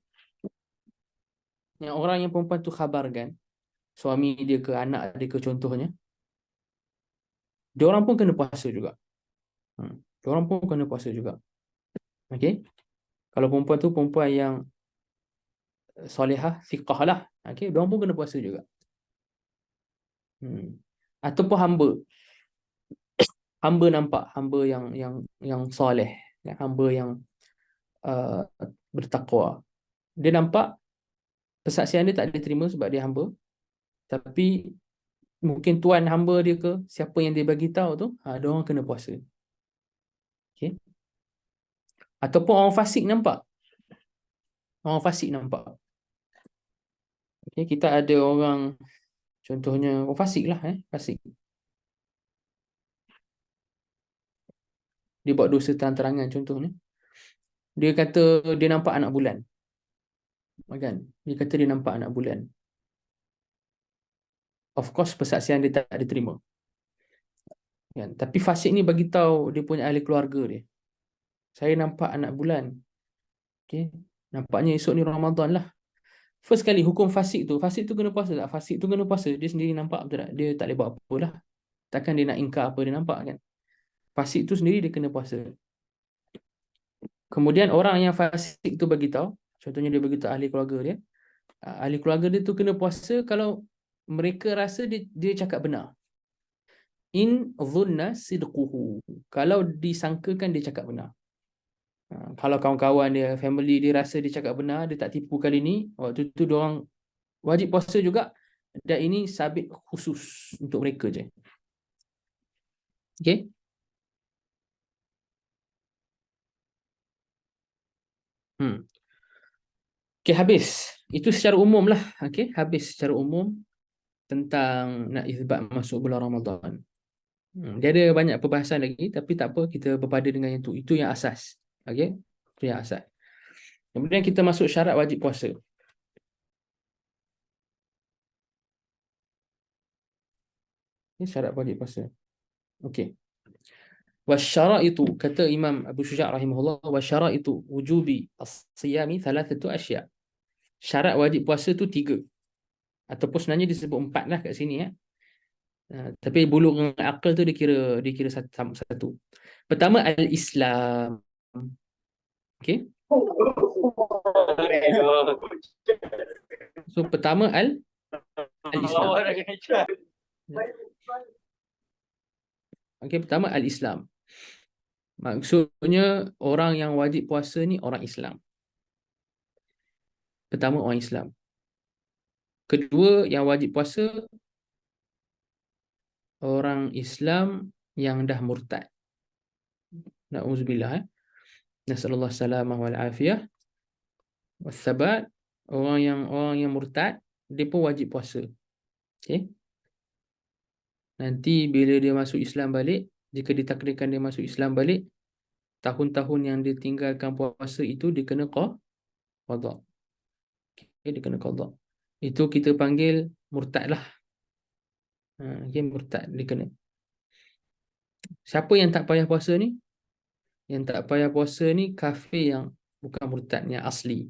yang orang yang perempuan tu khabarkan, suami dia ke anak dia ke contohnya, diorang pun kena puasa juga. Diorang pun kena puasa juga. Okey. Kalau perempuan tu perempuan yang solehah, thiqah lah. Okey, diorang pun kena puasa juga. Ataupun hamba. Hamba nampak, hamba yang soleh, ya, hamba yang uh, bertakwa. Dia nampak persaksian dia tak diterima sebab dia hamba, tapi mungkin tuan hamba dia ke siapa yang dia bagi tahu tu, dia orang kena puasa. Okey. Ataupun orang fasik nampak. Orang fasik nampak. Okey, kita ada orang, contohnya orang fasik lah, fasik. Dia buat dosa terang-terangan contohnya. Dia kata dia nampak anak bulan. Kan? Dia kata dia nampak anak bulan. Of course persaksian dia tak diterima. Kan? Tapi fasik ni bagi tahu dia punya ahli keluarga dia. Saya nampak anak bulan. Okay? Nampaknya esok ni Ramadan lah. First kali hukum fasik tu kena puasa tak? Fasik tu kena puasa. Dia sendiri nampak betul tak? Dia tak boleh buat apa lah. Takkan dia nak ingkar apa dia nampak kan? Fasik tu sendiri dia kena puasa. Kemudian orang yang fasik tu bagi tahu, contohnya dia bagi tahu ahli keluarga dia. Ahli keluarga dia tu kena puasa kalau mereka rasa dia cakap benar. In dhunna sidquhu. Kalau disangkakan dia cakap benar. Kalau kawan-kawan dia, family dia rasa dia cakap benar, dia tak tipu kali ni, waktu tu diorang wajib puasa juga, dan ini sabit khusus untuk mereka je. Okay. Okay, habis. Itu secara umum lah. Okay, habis secara umum tentang nak isbat masuk bulan Ramadan. Dia ada banyak perbahasan lagi, tapi tak apa, kita berpada dengan yang tu. Itu yang asas. Okay, itu yang asas. Kemudian kita masuk syarat wajib puasa. Ini syarat wajib puasa. Okey. Wasyaraitu, kata Imam Abu Syuja' rahimahullah, wasyaraitu wujubi as-siyami thalathatu asya'. Syarat wajib puasa tu 3. Ataupun sebenarnya disebut 4 lah kat sini, ya. Tapi bulugh akal tu dikira satu. Pertama al-Islam. Okey. So pertama al-Islam. Okey, pertama al-Islam. Maksudnya orang yang wajib puasa ni orang Islam. Pertama orang Islam. Kedua yang wajib puasa orang Islam yang dah murtad. Na'udzubillah. Nasallallahu salamah wal afiyah. Wassabat. Orang yang murtad, dia pun wajib puasa. Okey. Nanti bila dia masuk Islam balik, jika ditakdirkan dia masuk Islam balik, tahun-tahun yang dia tinggalkan puasa itu dia kena qada. Okay, dia kena qada. Itu kita panggil murtad lah. Okay, murtad dia kena. Siapa yang tak payah puasa ni? Yang tak payah puasa ni kafir yang bukan murtad, yang asli.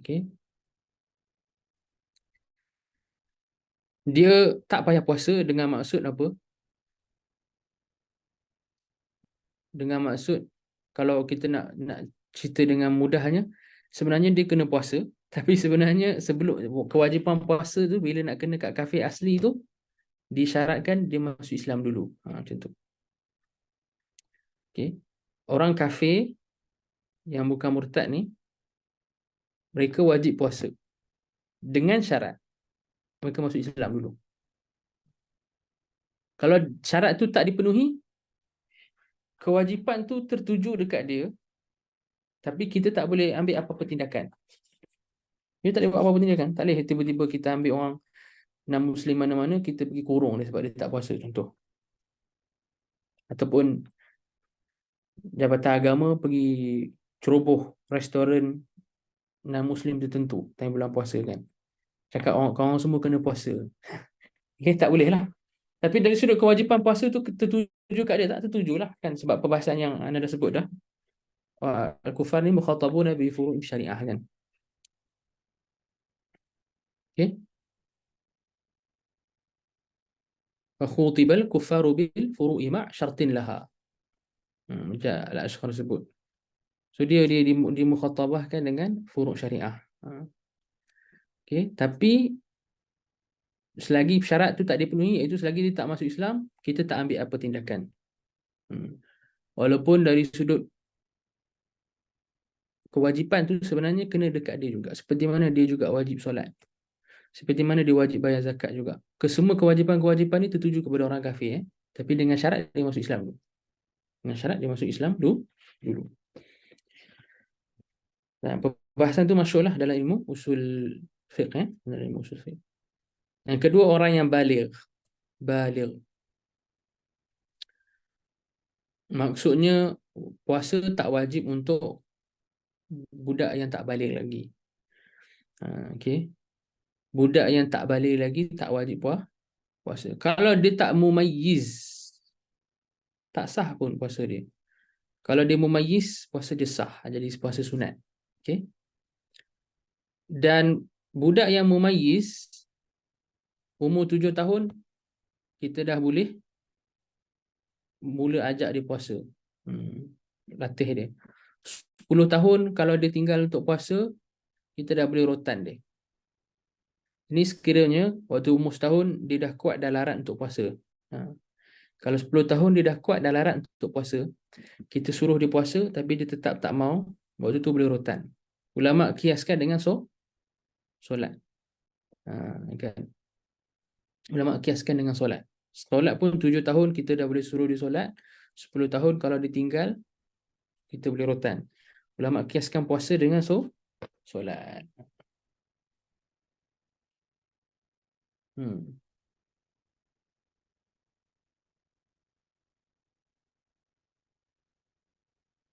Okay. Dia tak payah puasa dengan maksud apa? Dengan maksud, kalau kita nak cerita dengan mudahnya, sebenarnya dia kena puasa, tapi sebenarnya sebelum kewajipan puasa tu, bila nak kena kat kafir asli tu, disyaratkan dia masuk Islam dulu. Macam tu. Okay. Orang kafir yang bukan murtad ni, mereka wajib puasa dengan syarat mereka masuk Islam dulu. Kalau syarat tu tak dipenuhi, kewajipan tu tertuju dekat dia, tapi kita tak boleh ambil apa-apa tindakan. Dia tak boleh buat apa-apa tindakan. Tak boleh tiba-tiba kita ambil orang non-Muslim mana-mana, kita pergi kurung dia sebab dia tak puasa, contoh. Ataupun Jabatan Agama pergi ceroboh restoran non-Muslim tertentu time bulan puasa kan. Cakap orang semua kena puasa. Okay, tak boleh lah. Tapi dari sudut kewajipan puasa tu tertuju kat dia, tak tertuju lah kan, sebab perbahasan yang anda dah sebut dah. Al-kufar ni mukhatabuna bi furu'i syariah kan. Okay. Fakhutibal kuffaru bil furu'i ma' syartin laha. Macam Al-Ashqar sebut. So dia dimukhatabahkan dengan furu' syariah. Okay. Tapi selagi syarat tu tak dipenuhi, iaitu selagi dia tak masuk Islam, kita tak ambil apa tindakan. Walaupun dari sudut kewajipan tu sebenarnya kena dekat dia juga. Seperti mana dia juga wajib solat. Seperti mana dia wajib bayar zakat juga. Kesemua kewajipan-kewajipan ni tertuju kepada orang kafir. Tapi dengan syarat dia masuk Islam dulu. Dengan syarat dia masuk Islam dulu. Dan pembahasan tu masyhurlah dalam ilmu usul fiqh. Dalam ilmu usul fiqh. Yang kedua, orang yang baligh. Baligh. Maksudnya puasa tak wajib untuk budak yang tak baligh lagi. Okey. Budak yang tak baligh lagi tak wajib puasa. Kalau dia tak mumayyiz, tak sah pun puasa dia. Kalau dia mumayyiz, puasa dia sah, jadi puasa sunat. Okey. Dan budak yang mumayyiz umur 7 tahun, kita dah boleh mula ajak dia puasa. Latih dia. 10 tahun kalau dia tinggal untuk puasa, kita dah boleh rotan dia. Ini sekiranya waktu umur setahun dia dah kuat dah larat untuk puasa. Kalau 10 tahun dia dah kuat dah larat untuk puasa, kita suruh dia puasa tapi dia tetap tak mau, waktu tu boleh rotan. Ulama kiaskan dengan solat. Kan? Ulama kiaskan dengan solat. Solat pun 7 tahun kita dah boleh suruh dia solat. 10 tahun kalau ditinggal, kita boleh rotan. Ulama kiaskan puasa dengan solat.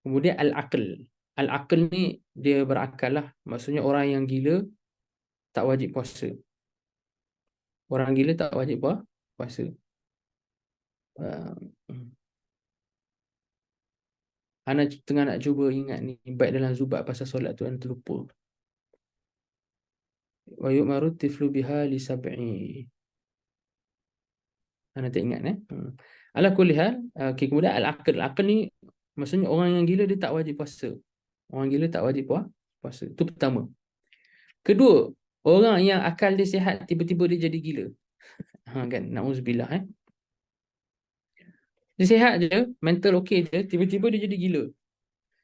Kemudian al-aql. Al-aql ni dia berakal lah. Maksudnya orang yang gila tak wajib puasa. Orang gila tak wajib puasa. Ana tengah nak cuba ingat ni, baik dalam Zubat pasal solat tu, ana terlupa. Wa yu'maru tiflu biha li sab'i. Ana tak ingat Ala kulli hal, okey, kemudian al-aql. Al-aql ni maksudnya orang yang gila dia tak wajib puasa. Orang gila tak wajib puasa. Itu pertama. Kedua, orang yang akal dia sihat tiba-tiba dia jadi gila. Kan, na'udzubillah Dia sihat je, mental okey je, tiba-tiba dia jadi gila.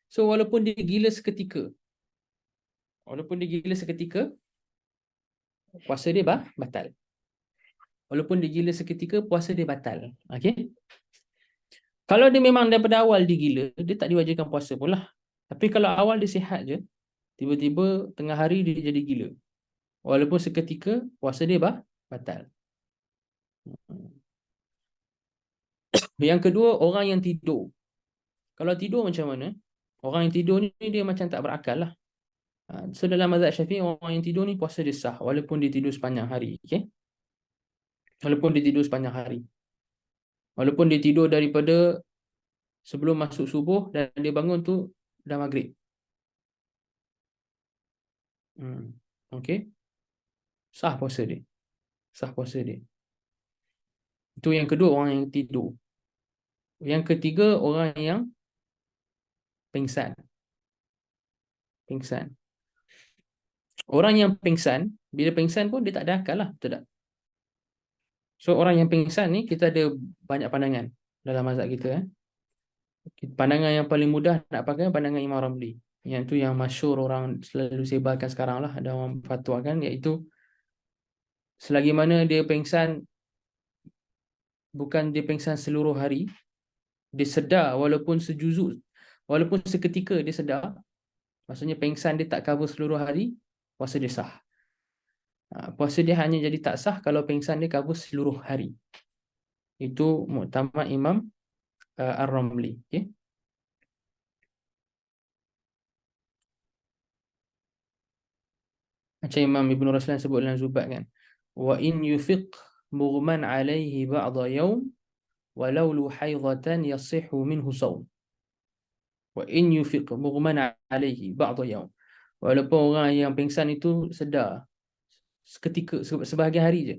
So walaupun dia gila seketika, puasa dia batal. Walaupun dia gila seketika, puasa dia batal. Okey? Kalau dia memang daripada awal dia gila, dia tak diwajibkan puasa pun lah. Tapi kalau awal dia sihat je, tiba-tiba tengah hari dia jadi gila, walaupun seketika, puasa dia batal. Yang kedua, orang yang tidur. Kalau tidur macam mana? Orang yang tidur ni dia macam tak berakal lah. So dalam mazhab Syafi'i, orang yang tidur ni puasa dia sah walaupun dia tidur sepanjang hari. Okay? Walaupun dia tidur sepanjang hari. Walaupun dia tidur daripada sebelum masuk subuh dan dia bangun tu dah maghrib. Okay? Sah puasa dia. Itu yang kedua, orang yang tidur. Yang ketiga, orang yang pingsan. Orang yang pingsan, bila pingsan pun dia tak ada akal lah, betul tak? So orang yang pingsan ni kita ada banyak pandangan dalam mazhab kita. Pandangan yang paling mudah nak pakai pandangan Imam Ramli. Yang tu yang masyhur orang selalu sebarkan sekarang lah, ada orang fatwakan, iaitu selagi mana dia pingsan, bukan dia pingsan seluruh hari, dia sedar walaupun sejuzuk, walaupun seketika dia sedar, maksudnya pingsan dia tak cover seluruh hari, puasa dia sah. Puasa dia hanya jadi tak sah kalau pingsan dia cover seluruh hari. Itu muktamad Imam Ar-Ramli. Okay? Macam Imam Ibn Raslan sebut dalam Zubat kan, wa in yufiq mughman alaihi ba'da yawm walau lu haidatan yasihhu minhu sawm. Wa in yufiq mughman alaihi ba'da yawm. Walaupun orang yang pingsan itu sedar seketika, sebahagian hari je,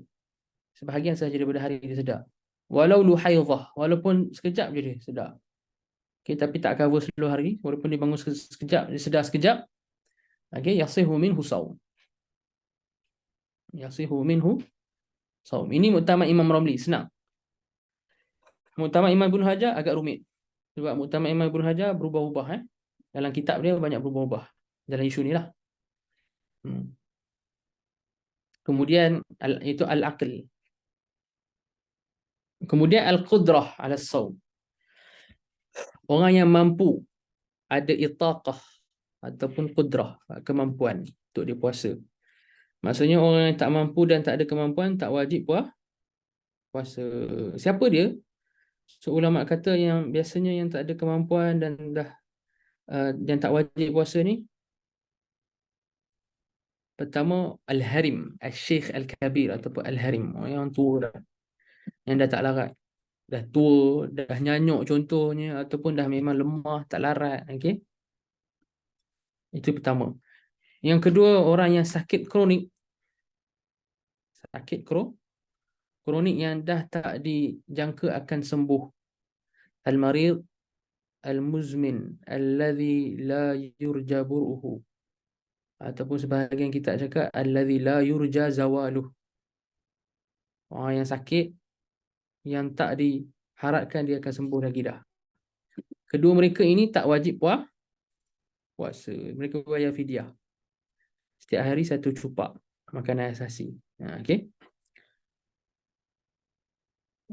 sebahagian sahaja daripada hari dia sedar, Walau luhaidah, walaupun sekejap je dia sedar. Okay, tapi tak cover seluruh hari, walaupun dia bangun sekejap, dia sedar sekejap. Okay, yasihu minhu saum. Yasihu minhu saum. Ini muktamad Imam Ramli, senang. Muktamad Imam Ibn Hajar agak rumit. Sebab muktamad Imam Ibn Hajar berubah-ubah. Dalam kitab dia banyak berubah-ubah. Dalam isu ni lah. Kemudian itu al-aql. Kemudian al-qudrah ala saum. Orang yang mampu ada itaqah ataupun qudrah, kemampuan untuk dia puasa. Maksudnya orang yang tak mampu dan tak ada kemampuan tak wajib puasa. Siapa dia? So ulama kata yang biasanya yang tak ada kemampuan dan yang tak wajib puasa ni, pertama al-harim, al-syekh al-kabir ataupun al-harim, orang yang tua dah, yang dah tak larat, dah tua, dah nyanyuk contohnya, ataupun dah memang lemah, tak larat. Okey, itu pertama. Yang kedua, orang yang sakit kronik. Sakit kronik yang dah tak dijangka akan sembuh. Al-marid al-muzmin alladhi la yurja bur'uhu, ataupun sebahagian kita cakap alladhi la yurja zawaluh. Orang yang sakit yang tak diharapkan dia akan sembuh lagi dah. Kedua mereka ini tak wajib puasa. Mereka bayar fidyah. Setiap hari satu cupak makanan asasi. Okey.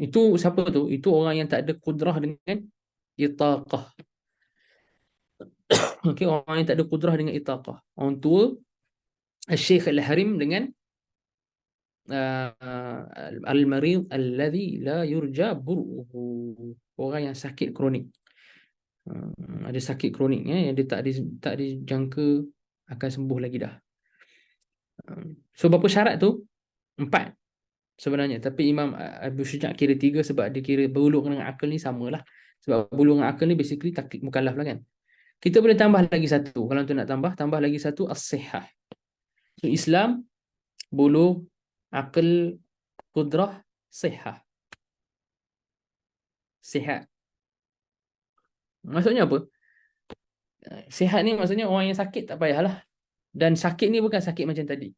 Itu siapa tu? Itu orang yang tak ada kudrah dengan itaqah. Okey, orang yang tak ada kudrah dengan itaqah. Orang tua, Syekh Al-Harim dengan al-marid alladhi la yurja bur'uhu. Orang yang sakit kronik. Ada sakit kronik yang dia tak dijangka akan sembuh lagi dah. So berapa syarat tu? 4 sebenarnya, tapi Imam Abu Syuja' kira 3 sebab dia kira berbuluk dengan akal ni samalah. Sebab berbuluk dengan akal ni basically taklif mukallaf lah kan. Kita boleh tambah lagi satu. Kalau tu nak tambah lagi satu as-sihah. So Islam, buluh, akal, qudrah, sihah. Sihat. Maksudnya apa? Sihat ni maksudnya orang yang sakit tak payahlah. Dan sakit ni bukan sakit macam tadi.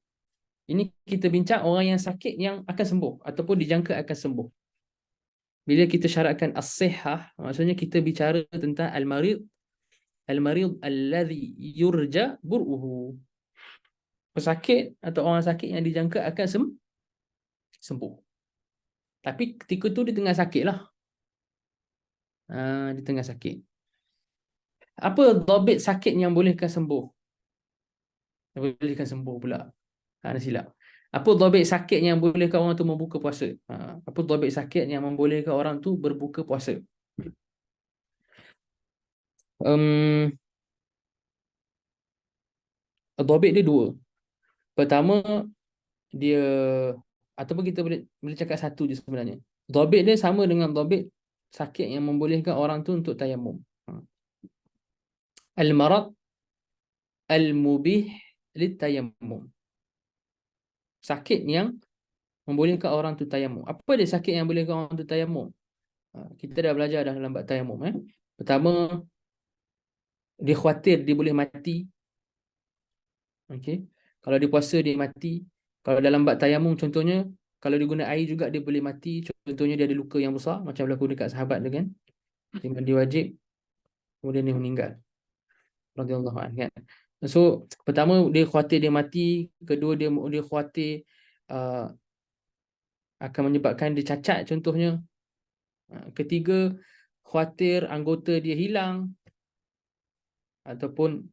Ini kita bincang orang yang sakit yang akan sembuh ataupun dijangka akan sembuh. Bila kita syaratkan as-sihah, maksudnya kita bicara tentang al-marid alladhi yurja bur'uhu. Pesakit atau orang sakit yang dijangka akan sembuh. Tapi ketika tu dia tengah sakit lah. Dia tengah sakit. Apa dhabit sakit yang bolehkan sembuh? Bolehkan sembuh pula. Ada silap. Apa dhabit sakit yang bolehkan orang tu membuka puasa? Apa dhabit sakit yang membolehkan orang tu berbuka puasa? Dhabit dia 2. Pertama, dia ataupun kita boleh cakap satu je sebenarnya. Dhabit dia sama dengan dhabit sakit yang membolehkan orang tu untuk tayamum. Al-marad al-mubih lit-tayammum. Sakit yang membolehkan orang tu tayamum. Apa dia sakit yang bolehkan orang tu tayamum? Kita dah belajar dah dalam bab tayamum. Pertama, dia khawatir dia boleh mati. Okey. Kalau dia puasa dia mati. Kalau dalam bab tayamum contohnya, kalau dia guna air juga dia boleh mati. Contohnya dia ada luka yang besar macam berlaku dekat sahabat dengan dia wajib, kemudian dia meninggal. Radhiyallahu anhu kan. So, pertama dia khawatir dia mati, kedua dia khawatir akan menyebabkan dia cacat contohnya. Ketiga, khawatir anggota dia hilang ataupun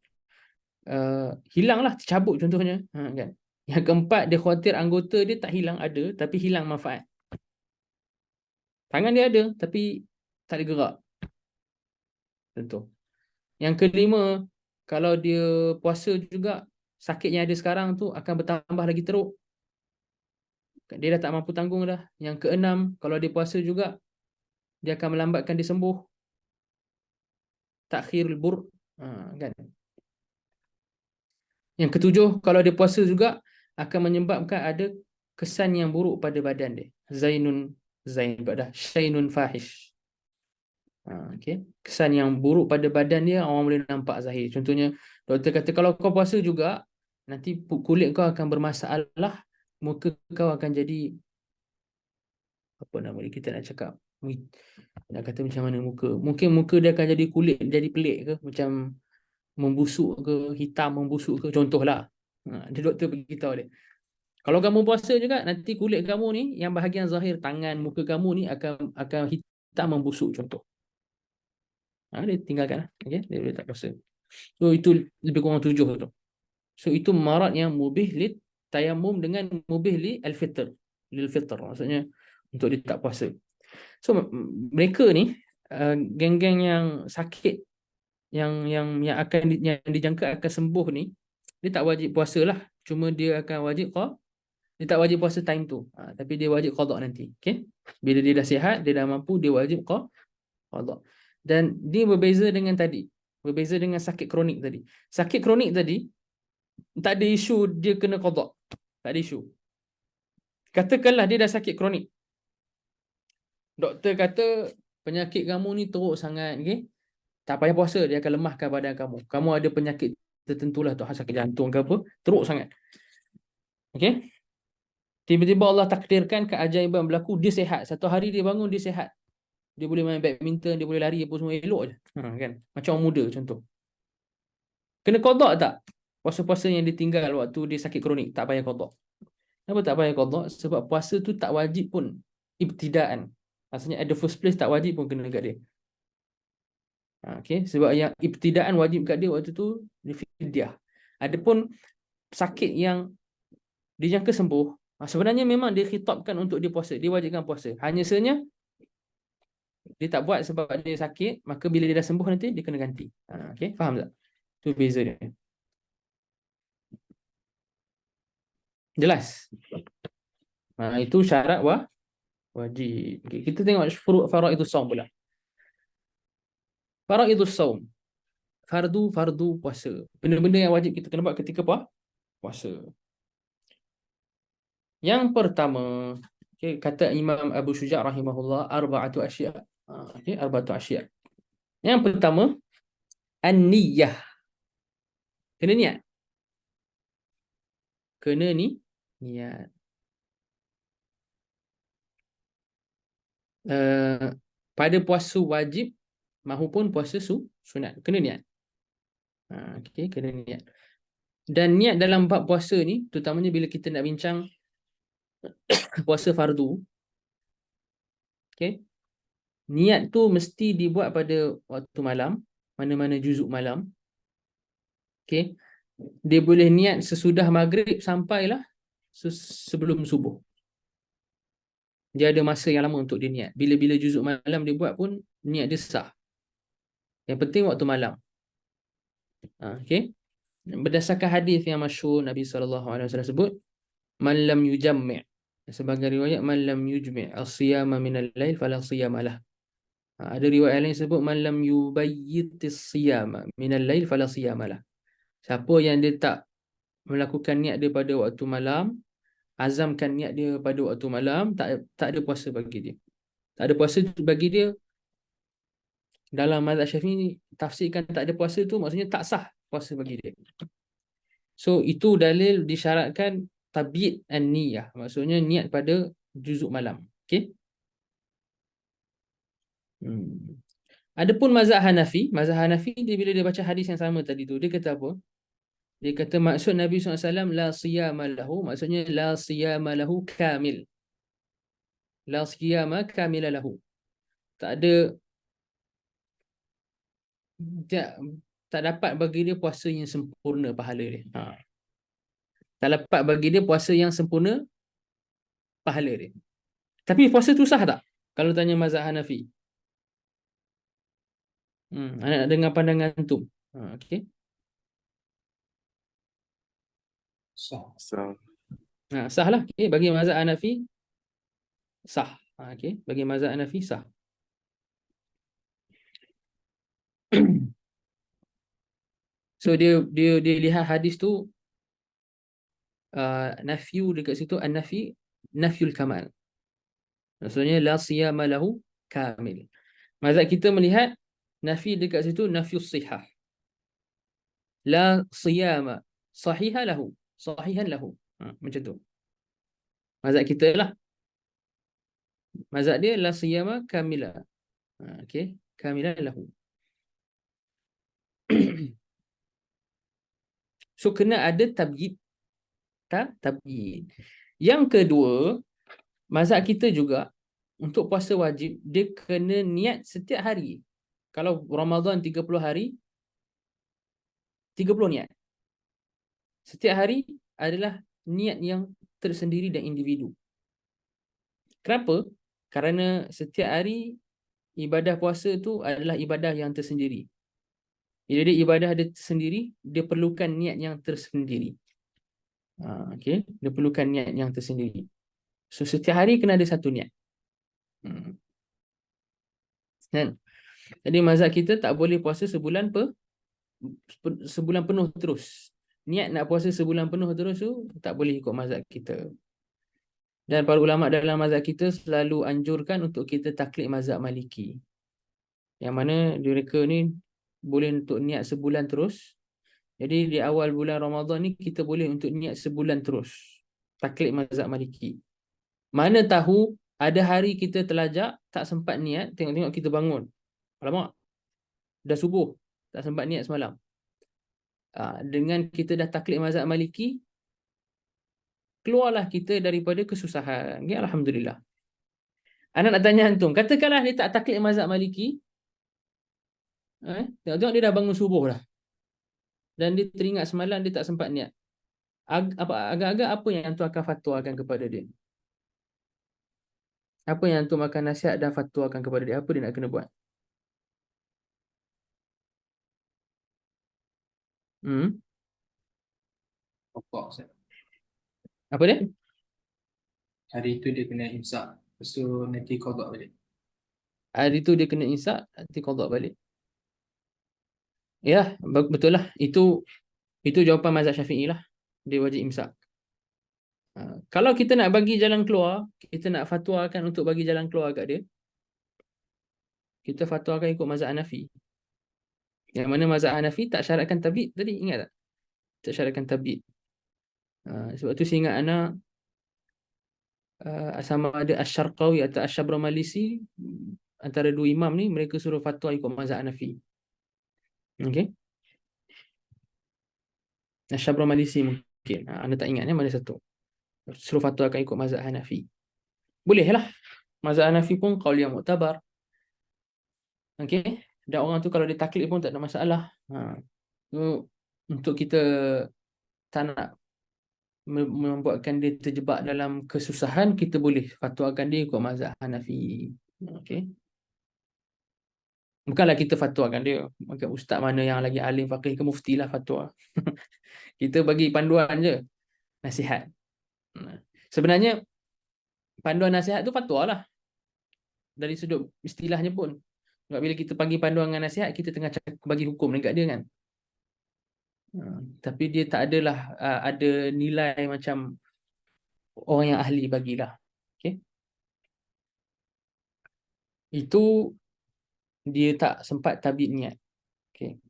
hilanglah, tercabut contohnya, kan. Yang keempat, dia khawatir anggota dia tak hilang, ada tapi hilang manfaat. Tangan dia ada tapi tak ada gerak. Contoh. Yang kelima, kalau dia puasa juga, sakit yang ada sekarang tu akan bertambah lagi teruk. Dia dah tak mampu tanggung dah. Yang keenam, kalau dia puasa juga, dia akan melambatkan dia sembuh. Takhirul bur, kan. Yang ketujuh, kalau dia puasa juga akan menyebabkan ada kesan yang buruk pada badan dia. Zainun zain pada syainun fahish. Okay. Kesan yang buruk pada badan dia orang boleh nampak zahir. Contohnya doktor kata kalau kau puasa juga nanti kulit kau akan bermasalah, muka kau akan jadi apa nama dia, kita nak cakap nak kata macam mana muka. Mungkin muka dia akan jadi kulit jadi pelik ke, macam membusuk ke, hitam membusuk ke, contohlah. Dia doktor beritahu dia. Kalau kamu puasa juga nanti kulit kamu ni yang bahagian zahir tangan muka kamu ni akan hitam membusuk contoh. Dia tinggalkan lah. Okay? Dia tak puasa. So itu lebih kurang 7 tu. So itu marat yang mubih li tayamum dengan mubih li al-fitr. Lil fitr maksudnya untuk dia tak puasa. So mereka ni geng-geng yang sakit yang yang dijangka akan sembuh ni, dia tak wajib puasa lah. Cuma dia akan wajib dia tak wajib puasa time tu. Tapi dia wajib qada nanti. Okay? Bila dia dah sihat, dia dah mampu, dia wajib qada. Dan dia berbeza dengan tadi. Berbeza dengan sakit kronik tadi. Sakit kronik tadi, tak ada isu dia kena qada. Tak ada isu. Katakanlah dia dah sakit kronik. Doktor kata penyakit kamu ni teruk sangat. Okay? Tak payah puasa, dia akan lemahkan badan kamu. Kamu ada penyakit tertentulah tu, sakit jantung ke apa, teruk sangat. Okay? Tiba-tiba Allah takdirkan keajaiban berlaku, dia sihat. Satu hari dia bangun, dia sihat. Dia boleh main badminton, dia boleh lari apa semua elok je. Kan? Macam orang muda contoh. Kena qada tak? Puasa-puasa yang ditinggal waktu dia sakit kronik, tak payah qada. Kenapa tak payah qada? Sebab puasa tu tak wajib pun ibtidaan. Maksudnya at the first place tak wajib pun kena dekat dia. Okay? Sebab yang ibtidaan wajib kat dia waktu tu dia fidyah. Adapun sakit yang dijangka sembuh, sebenarnya memang dia khitabkan untuk dia puasa, dia wajibkan puasa. Hanya sahaja dia tak buat sebab dia sakit, maka bila dia dah sembuh nanti dia kena ganti. Okay? Faham tak? Itu beza dia. Jelas? Itu syarat wajib. Okay, kita tengok faraidus shaum pula. Faraidus shaum. Fardu puasa. Benda-benda yang wajib kita kena buat ketika puasa. Yang pertama, okay, kata Imam Abu Syuja' rahimahullah, arba'atu asya'. Okay, arba'atu asya'. Yang pertama, an-niyah. Kena niat. Kena niat. Pada puasa wajib mahupun puasa sunat, kena niat. Okay, kena niat. Dan niat dalam bab puasa ni, terutamanya bila kita nak bincang puasa fardu, okay, niat tu mesti dibuat pada waktu malam, mana-mana juzuk malam. Okay, dia boleh niat sesudah maghrib sampailah sebelum subuh. Dia ada masa yang lama untuk dia niat. Bila-bila juzuk malam dia buat pun niat dia sah. Yang penting waktu malam. Okay. Berdasarkan hadis yang masyhur Nabi SAW sebut, man lam yujammi'. Sebagai riwayat, man lam yujmi' as-siyama minal lail fala siyama lah. Ada riwayat lain sebut, man lam yubayyitis siyama minal lail fala siyama lah. Siapa yang dia tak melakukan niat dia pada waktu malam, azamkan niat dia pada waktu malam, tak ada puasa bagi dia. Tak ada puasa bagi dia. Dalam mazhab Syafi'i ni tafsirkan tak ada puasa tu maksudnya tak sah puasa bagi dia. So itu dalil disyaratkan tabiid an-niyah, maksudnya niat pada juzuk malam. Okey. Adapun mazhab Hanafi dia bila dia baca hadis yang sama tadi tu, dia kata apa? Dia kata maksud Nabi SAW la siyama lahu, maksudnya la siyama lahu kamil. La siyama kamila lahu. Tak dapat bagi dia puasa yang sempurna pahala dia. Tak dapat bagi dia puasa yang sempurna pahala dia. Tapi puasa tu sah tak? Kalau tanya mazhab Hanafi. Anak dengar pandangan antum. Okey. Sah. Sah lah. Okay. Bagi mazhab Hanafi sah. Okey. Bagi mazhab Hanafi sah. So dia lihat hadis tu, nafyu dekat situ, an-nafi nafyul kamal. Maksudnya la siyama lahu kamil. Mazhab kita melihat nafi dekat situ nafius sihah. La siyama sahiha lahu, sahihan lahu. Macam tu. Mazhab kita lah. Mazhab dia la siyama kamila. Okey, kamilan lahu. So kena ada tabyid. Tabyid. Yang kedua, mazhab kita juga untuk puasa wajib dia kena niat setiap hari. Kalau Ramadan 30 hari, 30 niat. Setiap hari adalah niat yang tersendiri dan individu. Kenapa? Kerana setiap hari ibadah puasa tu adalah ibadah yang tersendiri. Bila dia ibadah dia tersendiri, dia perlukan niat yang tersendiri. Okay? Dia perlukan niat yang tersendiri. So setiap hari kena ada satu niat. Kan? Jadi mazhab kita tak boleh puasa sebulan penuh terus. Niat nak puasa sebulan penuh terus tu tak boleh ikut mazhab kita. Dan para ulama dalam mazhab kita selalu anjurkan untuk kita taklid mazhab Maliki. Yang mana mereka ni boleh untuk niat sebulan terus. Jadi di awal bulan Ramadan ni kita boleh untuk niat sebulan terus. Taklid mazhab Maliki. Mana tahu ada hari kita terlajak tak sempat niat, tengok-tengok kita bangun. Alamak, dah subuh, tak sempat niat semalam. Dengan kita dah taklid mazhab Maliki, keluarlah kita daripada kesusahan. Ya, alhamdulillah. Anak nak tanya antum, katakanlah dia tak taklid mazhab Maliki, tengok-tengok dia dah bangun subuh dah. Dan dia teringat semalam dia tak sempat niat. Agak-agak apa yang antum akan fatwakan kepada dia? Apa yang antum akan nasihat dan fatwakan kepada dia? Apa dia nak kena buat? Pokok Ustaz. Apa dia? Hari itu dia kena imsak. Lepas tu nanti qada balik. Hari tu dia kena imsak, nanti qada balik. Ya, betul lah. Itu jawapan mazhab Syafi'i lah. Dia wajib imsak. Kalau kita nak bagi jalan keluar, kita nak fatwakan untuk bagi jalan keluar kat dia, kita fatwakan ikut mazhab Hanafi. Yang mana mazhab Hanafi tak syaratkan tabyid tadi, ingat tak? Tak syaratkan tabyid. Sebab tu saya ingat anak sama ada Asy-Syarqawi atau Asy-Syabromalisi, antara dua imam ni mereka suruh fatwa ikut mazhab Hanafi. Okey. Asy-Syabromalisi mungkin. Anda tak ingat mana satu. Suruh fatwa akan ikut mazhab Hanafi. Boleh lah. Mazhab Hanafi pun qaul yang muktabar. Okey. Dan orang tu kalau dia taklid pun tak ada masalah. Untuk kita tak nak membuatkan dia terjebak dalam kesusahan, kita boleh fatwakan dia ikut mazhab Hanafi. Okey. Bukanlah kita fatwakan dia. Maka ustaz mana yang lagi alim faqih ke mufti lah fatwa. Kita bagi panduan je. Nasihat. Sebenarnya panduan nasihat tu fatwa lah. Dari sudut istilahnya pun. Sebab bila kita bagi panduan dengan nasihat, kita tengah bagi hukum dekat dia kan. Tapi dia tak adalah ada nilai macam orang yang ahli bagilah. Okay? Itu dia tak sempat tabyid niat. Okay.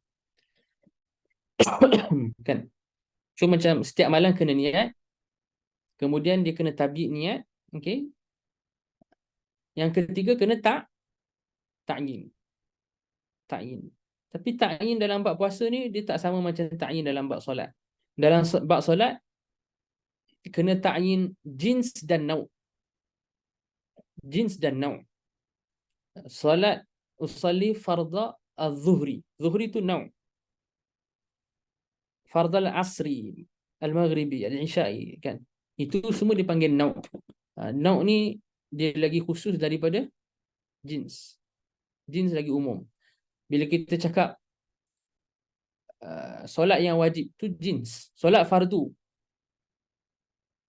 Kan? So macam setiap malam kena niat, kemudian dia kena tabyid niat. Okay. Yang ketiga kena ta'yin. Tapi ta'yin dalam bab puasa ni dia tak sama macam ta'yin dalam bab solat. Dalam bab solat kena ta'yin jins dan nau'. Jins dan nau'. Solat usalli fardha az-zuhri. Zuhri tu nau'. Fardha al-asri, al-maghribi, al-isya'i kan. Itu semua dipanggil nau'. Nau' ni dia lagi khusus daripada jins. Jins lagi umum. Bila kita cakap solat yang wajib tu jins. Solat fardu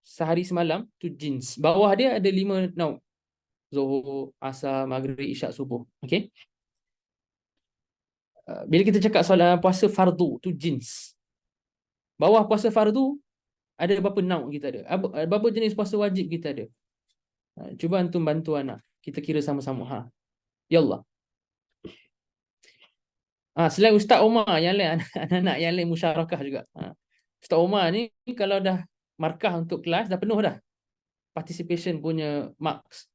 sehari semalam tu jins. Bawah dia ada 5 nau'. Zuhur, asar, maghrib, isyak, subuh. Okey. Bila kita cakap solat puasa fardu tu jins. Bawah puasa fardu ada berapa nau' kita ada? Berapa jenis puasa wajib kita ada? Cuba antum bantu anak. Kita kira sama-sama. Ya Allah. Selain Ustaz Omar yang lain, anak-anak yang lain musyarakah juga. Ustaz Omar ni kalau dah markah untuk kelas dah penuh dah. Participation punya marks.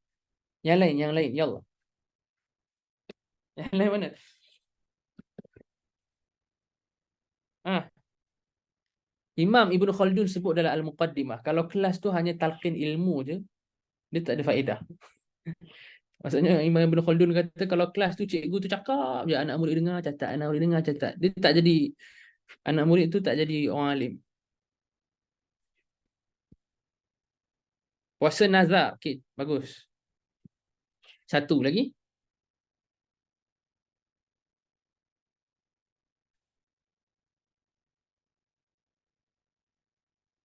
Yang lain. Ya Allah. Yang lain mana? Imam Ibn Khaldun sebut dalam Al-Muqaddimah, kalau kelas tu hanya talqin ilmu je, dia tak ada faedah. Maksudnya Imam Ibn Khaldun kata kalau kelas tu cikgu tu cakap je, anak murid dengar catat, anak murid dengar catat. Dia tak jadi, anak murid tu tak jadi orang alim. Puasa nazar, okay, bagus. Satu lagi.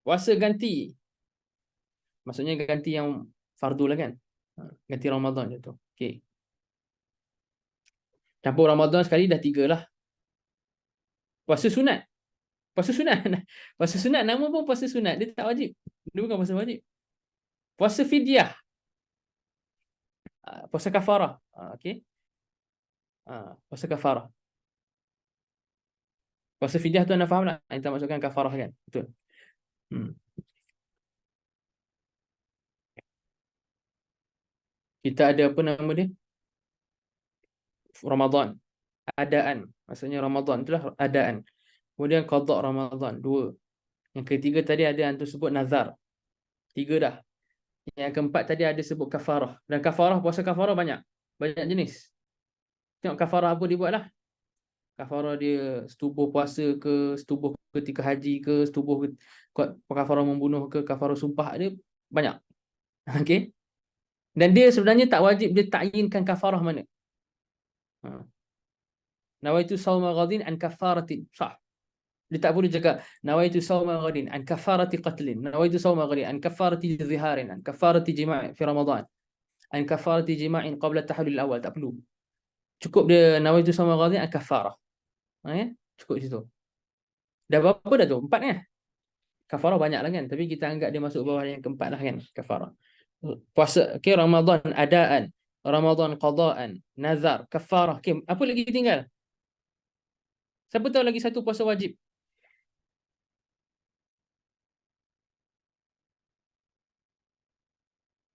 Puasa ganti. Maksudnya ganti yang fardu lah kan. Ganti Ramadan je tu. Okay. Campur Ramadan sekali dah 3 lah. Puasa sunat. Puasa sunat. Puasa sunat nama pun puasa sunat. Dia tak wajib. Dia bukan puasa wajib. Puasa fidyah. Puasa kafarah. Okay. Puasa kafarah. Puasa fidyah tu anda faham tak? Kita masukkan kafarah kan? Betul. Kita ada apa nama dia? Ramadan. Adaan. Maksudnya Ramadan itulah adaan. Kemudian qada Ramadan. 2. Yang ketiga tadi ada yang tu sebut nazar. 3 dah. Yang keempat tadi ada sebut kafarah. Dan kafarah, puasa kafarah banyak. Banyak jenis. Tengok kafarah apa dia buat lah. Kafarah dia setubuh puasa ke, setubuh ketika haji ke, setubuh kafarah membunuh ke, kafarah sumpah, dia banyak. Okey. Dan dia sebenarnya tak wajib dia ta'yinkan kafarah mana. Nawaitu sawma ghadin an kafaratin. Sah. Dia tak boleh cakap nawaitu sawma ghadin an kafarati qatlin. Nawaitu sawma ghadin an kafarati ziharin, an kafarati jima' fi Ramadan. An kafarati jima'in qabla tahallul awal. Tak perlu. Cukup dia nawaitu sawma ghadin an kafarah. Cukup situ. Dah berapa dah tu? 4 kan? Kafarah banyak lah kan. Tapi kita anggap dia masuk bawah yang keempat lah kan. Kafarah. Puasa. Okay, Ramadan adaan. Ramadan qadaan. Nazar. Kafarah. Okay, apa lagi tinggal? Siapa tahu lagi satu puasa wajib?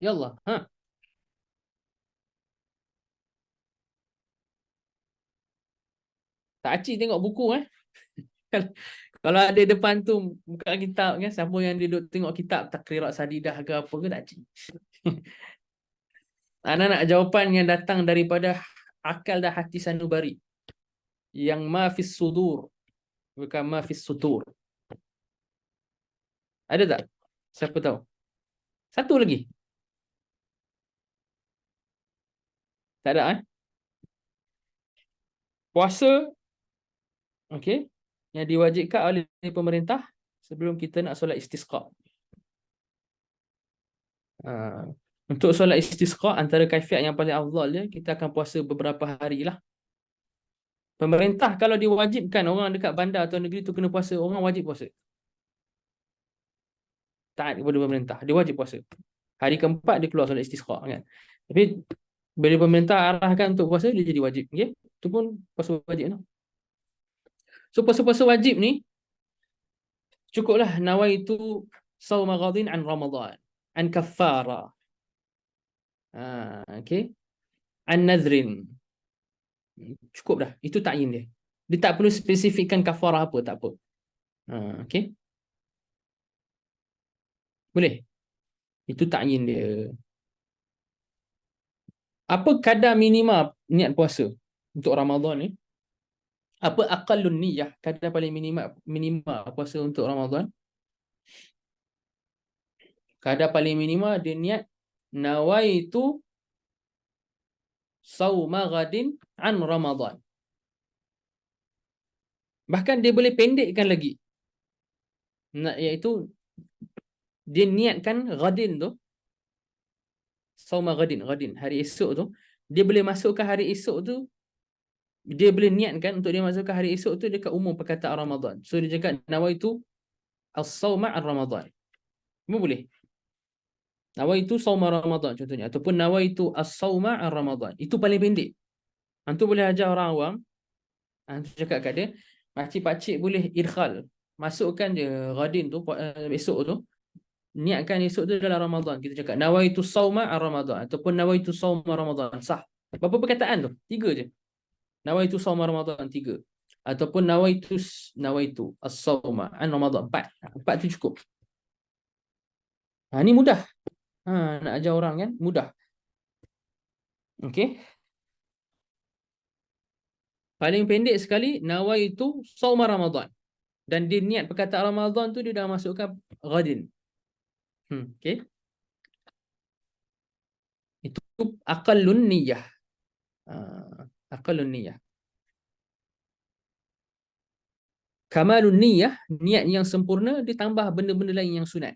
Ya Allah. Tak acik tengok buku Kalau ada depan tu buka kitab kan, siapa yang duduk tengok kitab Takrirat Sadidah ke apa ke, tak acik. Anak-anak jawapan yang datang daripada akal dan hati sanubari. Yang ma fis sudur, bukan ma fis sutur. Ada tak? Siapa tahu? Satu lagi. Tak ada Puasa, okey, yang diwajibkan oleh pemerintah sebelum kita nak solat istisqa. Untuk solat istisqa, antara kaifiat yang paling afdal dia, kita akan puasa beberapa hari lah. Pemerintah kalau diwajibkan orang dekat bandar atau negeri tu kena puasa, orang wajib puasa. Taat kepada pemerintah, dia wajib puasa. Hari keempat dia keluar solat istisqa kan. Tapi bila pemerintah arahkan untuk puasa, dia jadi wajib. Okay? Itu pun puasa wajib. So puasa-puasa wajib ni cukuplah nawaitu sawma ghadin an Ramadan, an kaffara. Okay. An nadhrin. Cukup dah. Itu ta'yin dia. Dia tak perlu spesifikkan kafarah apa, tak apa. Okay. Boleh. Itu ta'yin dia. Apa kadar minima niat puasa untuk Ramadan ni? Apa aqallun niyah, kadar paling minima puasa untuk Ramadan? Kadar paling minima dia niat nawaitu sawma ghadin an Ramadan. Bahkan dia boleh pendekkan lagi. Iaitu dia niatkan ghadin tu, sawma ghadin, hari esok tu, dia boleh masukkan hari esok tu, dia boleh niatkan untuk dia masukkan hari esok tu dekat umum perkataan Ramadan. So dia cakap nawaitu as-sawma an Ramadan. Semua boleh. Nawaitu sauma Ramadan contohnya, ataupun nawaitu as-sauma an Ramadan. Itu paling pendek. Antum boleh ajar orang awam, antum cakap kat dia, pakcik-pakcik boleh idkhal, masukkan je Radin tu esok tu, niatkan esok tu dalam Ramadan. Kita cakap nawaitu sauma an Ramadan ataupun nawaitu sauma Ramadan. Sah. Berapa perkataan tu? 3 je. Nawaitu sauma Ramadan 3. Ataupun nawaitu as-sauma an Ramadan 4. 4 tu cukup. Ni mudah. Nak ajar orang kan mudah. Okey. Paling pendek sekali nawaitu sauma Ramadan. Dan dia niat perkataan Ramadan tu dia dah masukkan ghadin. Okey. Itu aqallun niyyah. Aqallun niyyah. Kamalun niyyah, niat yang sempurna ditambah benda-benda lain yang sunat.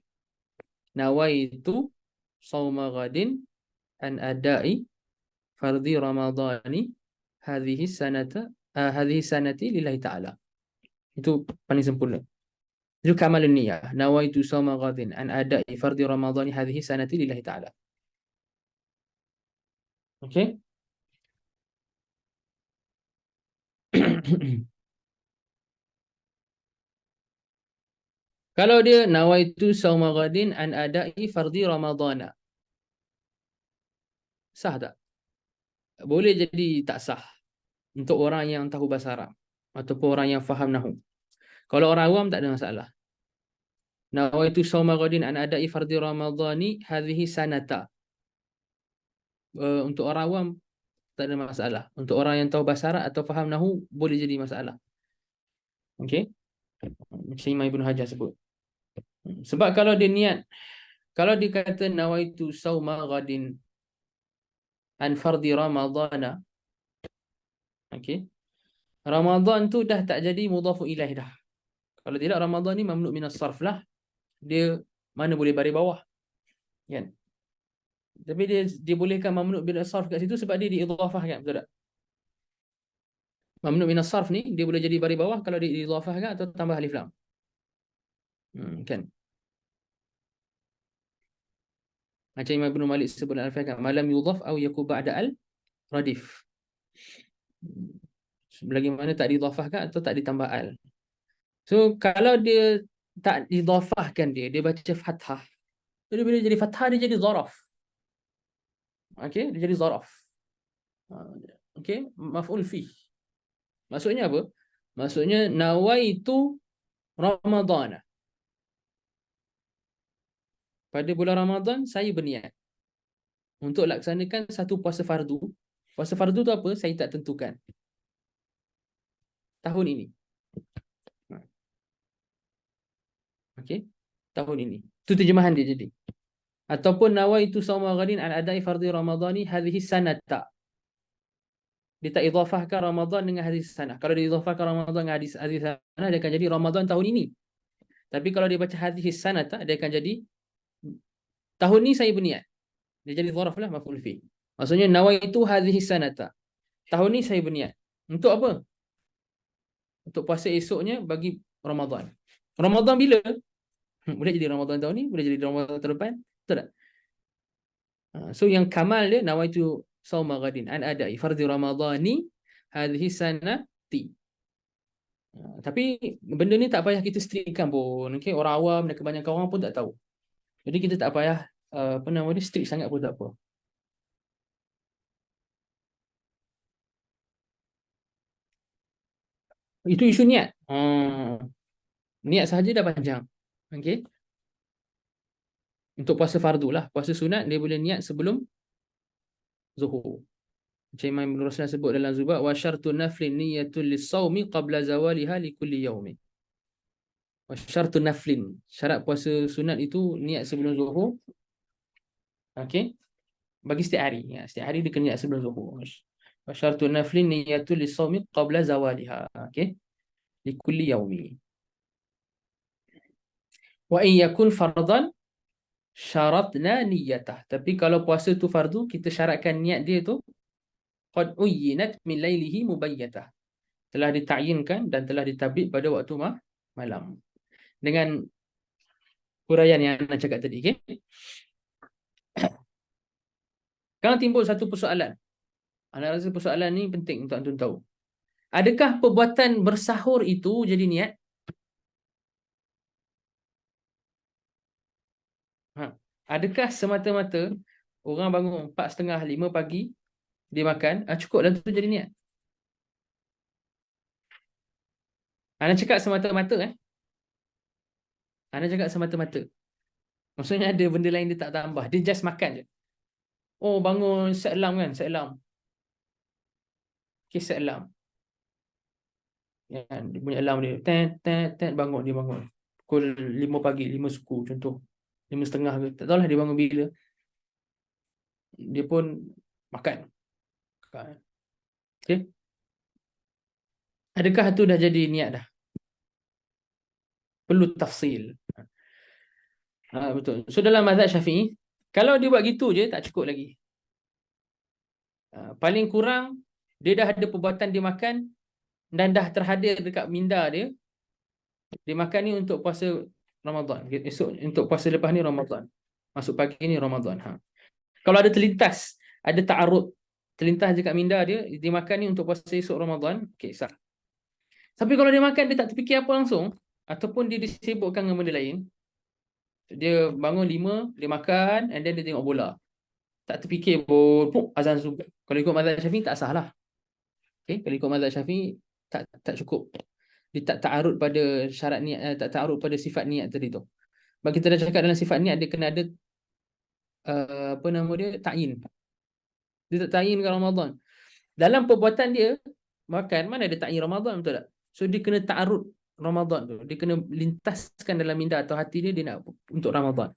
Nawaitu sauma ghadin an adai fardhi ramadhani hadhihi sanati lillahi ta'ala. Itu paling sempurna. Itu kamalun niyyah. Nawaitu sauma ghadin an adai fardhi ramadhani hadhihi sanati lillahi ta'ala. Okey. Kalau dia nawaitu sauma ghadin an adai fardhi ramadhana, sah tak? Boleh jadi tak sah untuk orang yang tahu bahasa Arab ataupun orang yang faham nahwu. Kalau orang awam tak ada masalah. Nawaitu sauma ghadin an adai fardhi ramadhani hadhihi sanata. Untuk orang awam tak ada masalah. Untuk orang yang tahu bahasa Arab atau faham nahwu boleh jadi masalah. Okey. Macam Imam Ibn Hajar sebut. Sebab kalau dia niat, kalau dia kata nawaitu sauma ghadin an fardhi ramadhana, okey, Ramadan tu dah tak jadi mudhafu ilaih dah. Kalau tidak Ramadan ni mamnu' minas sarf lah. Dia mana boleh baris bawah. Kan? Tapi dia bolehkan mamnu' minas sarf kat situ sebab dia diidhafahkan, betul tak? Mamnu' minas sarf ni dia boleh jadi baris bawah kalau dia diidhafahkan atau tambah alif lam. Kan? Macam Imam Ibn Malik sebut dalam Al-Fiqh, malam yudhaf au yakub ba'da al-radif. Bagaimana tak didhafahkan atau tak ditambah al. So kalau dia tak didhafahkan, dia baca fathah. Jadi bila jadi fathah dia jadi zaraf. Okey, dia jadi zaraf. Okey, maf'ul fi. Maksudnya apa? Maksudnya nawaitu Ramadhan. Pada bulan Ramadan saya berniat untuk laksanakan satu puasa fardu. Puasa fardu tu apa? Saya tak tentukan. Tahun ini. Okey. Tahun ini. Itu terjemahan dia jadi. Ataupun nawaitu sauma ghadin an adai fardhi ramadhani hadhihi sanata. Dia tak idhafahkan Ramadan dengan hadis sanah. Kalau dia idhafahkan Ramadan dengan hadis sanah, dia akan jadi Ramadan tahun ini. Tapi kalau dia baca hadis sanata, dia akan jadi tahun ni saya berniat. Dia jadi zaraf lah, maf'ul fi. Maksudnya nawaitu hadhihi sanata. Tahun ni saya berniat. Untuk apa? Untuk puasa esoknya bagi Ramadan. Ramadan bila? Boleh jadi Ramadan tahun ni, boleh jadi Ramadan tahun depan. Betul tak? So yang kamal dia nawaitu sauma ghadin an adai fardhi ramadhani hadhihi sanati. Tapi benda ni tak payah kita strikkan pun. Okay? Orang awam dan kebanyakan orang pun tak tahu. Jadi kita tak payah strik sangat pun tak apa. Itu isu niat. Niat sahaja dah panjang. Okey. Untuk puasa fardu lah. Puasa sunat dia boleh niat sebelum zuhur. Macam Imam Ibn Ruslan sebut dalam Zubat, wa syartu naflin niyatul lis-saumi qabla zawaliha li kulli yaumin. Wa syartu naflin, syarat puasa sunat itu niat sebelum zuhur. Okey. Bagi setiap hari. Ya, setiap hari dia kena niat sebelum zuhur. Wa syartu naflin niyatul lis-saumi qabla zawaliha. Okey. Li kulli yaumi. Wa in yakun fardan syaratna niyatah. Tapi kalau puasa tu fardu, kita syaratkan niat dia tu qad uyyinat min lailihi mubayyatah. Telah ditakyinkan dan telah ditabit pada waktu malam. Dengan huraian yang anda cakap tadi, okey. Sekarang timbul satu persoalan. Anak rasa persoalan ni penting untuk antum tahu. Adakah perbuatan bersahur itu jadi niat? Ha. Adakah semata-mata orang bangun 4:30, 5 pagi, dia makan, cukup dah tu jadi niat? Ana cakap semata-mata Ana cakap semata-mata. Maksudnya ada benda lain dia tak tambah. Dia just makan je. Oh, bangun set alarm kan, set alarm. Okay, set alarm. Ya, dia punya alarm dia. Tet, tet, tet, bangun, dia bangun. Pukul 5 pagi, 5 suku contoh. 5:30 ke. Tak tahulah dia bangun bila. Dia pun makan. Okay. Adakah itu dah jadi niat dah? Perlu tafsil. Betul. So dalam mazhab Syafi'i, kalau dia buat gitu je tak cukup lagi. Paling kurang dia dah ada perbuatan dia makan dan dah terhadir dekat minda dia. Dia makan ni untuk puasa Ramadan. Esok untuk puasa lepas ni Ramadan. Masuk pagi ni Ramadan. Kalau ada terlintas, ada ta'arud, terlintas dekat minda dia, dia makan ni untuk puasa esok Ramadan, okey, sah. Tapi kalau dia makan dia tak terfikir apa langsung, ataupun dia disibukkan dengan benda lain, dia bangun 5, dia makan and then dia tengok bola. Tak terfikir pun azan subuh. Kalau ikut mazhab Syafi'i tak sah lah. Okay? Kalau ikut mazhab Syafi'i tak cukup. Dia tak ta'arud pada syarat niat, tak ta'arud pada sifat niat tadi tu. Sebab kita dah cakap dalam sifat niat dia kena ada apa nama dia, ta'yin. Dia tak ta'yin ke Ramadan. Dalam perbuatan dia makan, mana ada ta'yin Ramadan, betul tak? So dia kena ta'arud Ramadan tu. Dia kena lintaskan dalam minda atau hati dia nak untuk Ramadan.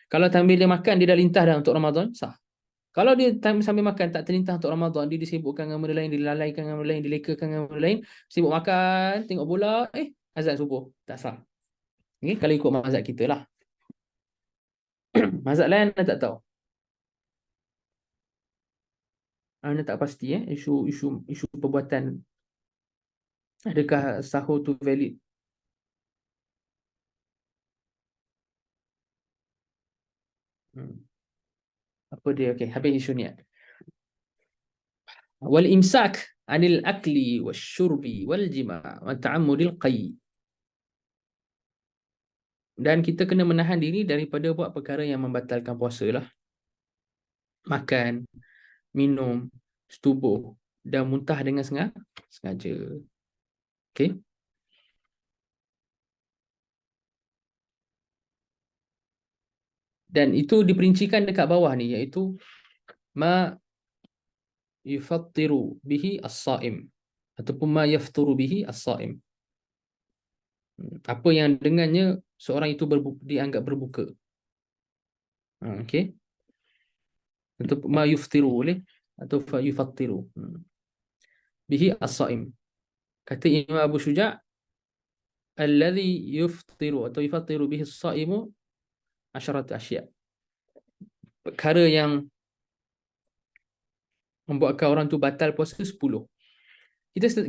Kalau sambil dia makan dia dah lintas dah untuk Ramadan, sah. Kalau dia sambil makan tak terlintas untuk Ramadan, dia disibukkan dengan benda lain, dilalaikan dengan benda lain, dilekakan dengan benda lain, sibuk makan, tengok bola, azan subuh, tak sah. Okay? Kalau ikut mazhab kita lah. Mazhab lain anda tak tahu. Anda tak pasti isu perbuatan. Adakah sahur tu valid? Apa dia? Okey, habis isu ni. Wal imsak anil akli wasyurbi wal jima' wa ta'ammudil qai. Dan kita kena menahan diri daripada buat perkara yang membatalkan puasa lah. Makan, minum, setubuh dan muntah dengan sengaja. Okey. Dan itu diperincikan dekat bawah ni, iaitu ma yufattiru bihi as-saim ataupun ma yafturu bihi as-saim. Apa yang dengannya seorang itu dianggap berbuka. Okey. Atau ma yuftiru boleh atau fa yufattiru. Bihi as-saim. Kata Imam Abu Syuja' alladhi yuftiru atau yufattiru bihi as-saimu asyarat asya'. Perkara yang membuatkan orang tu batal puasa 10.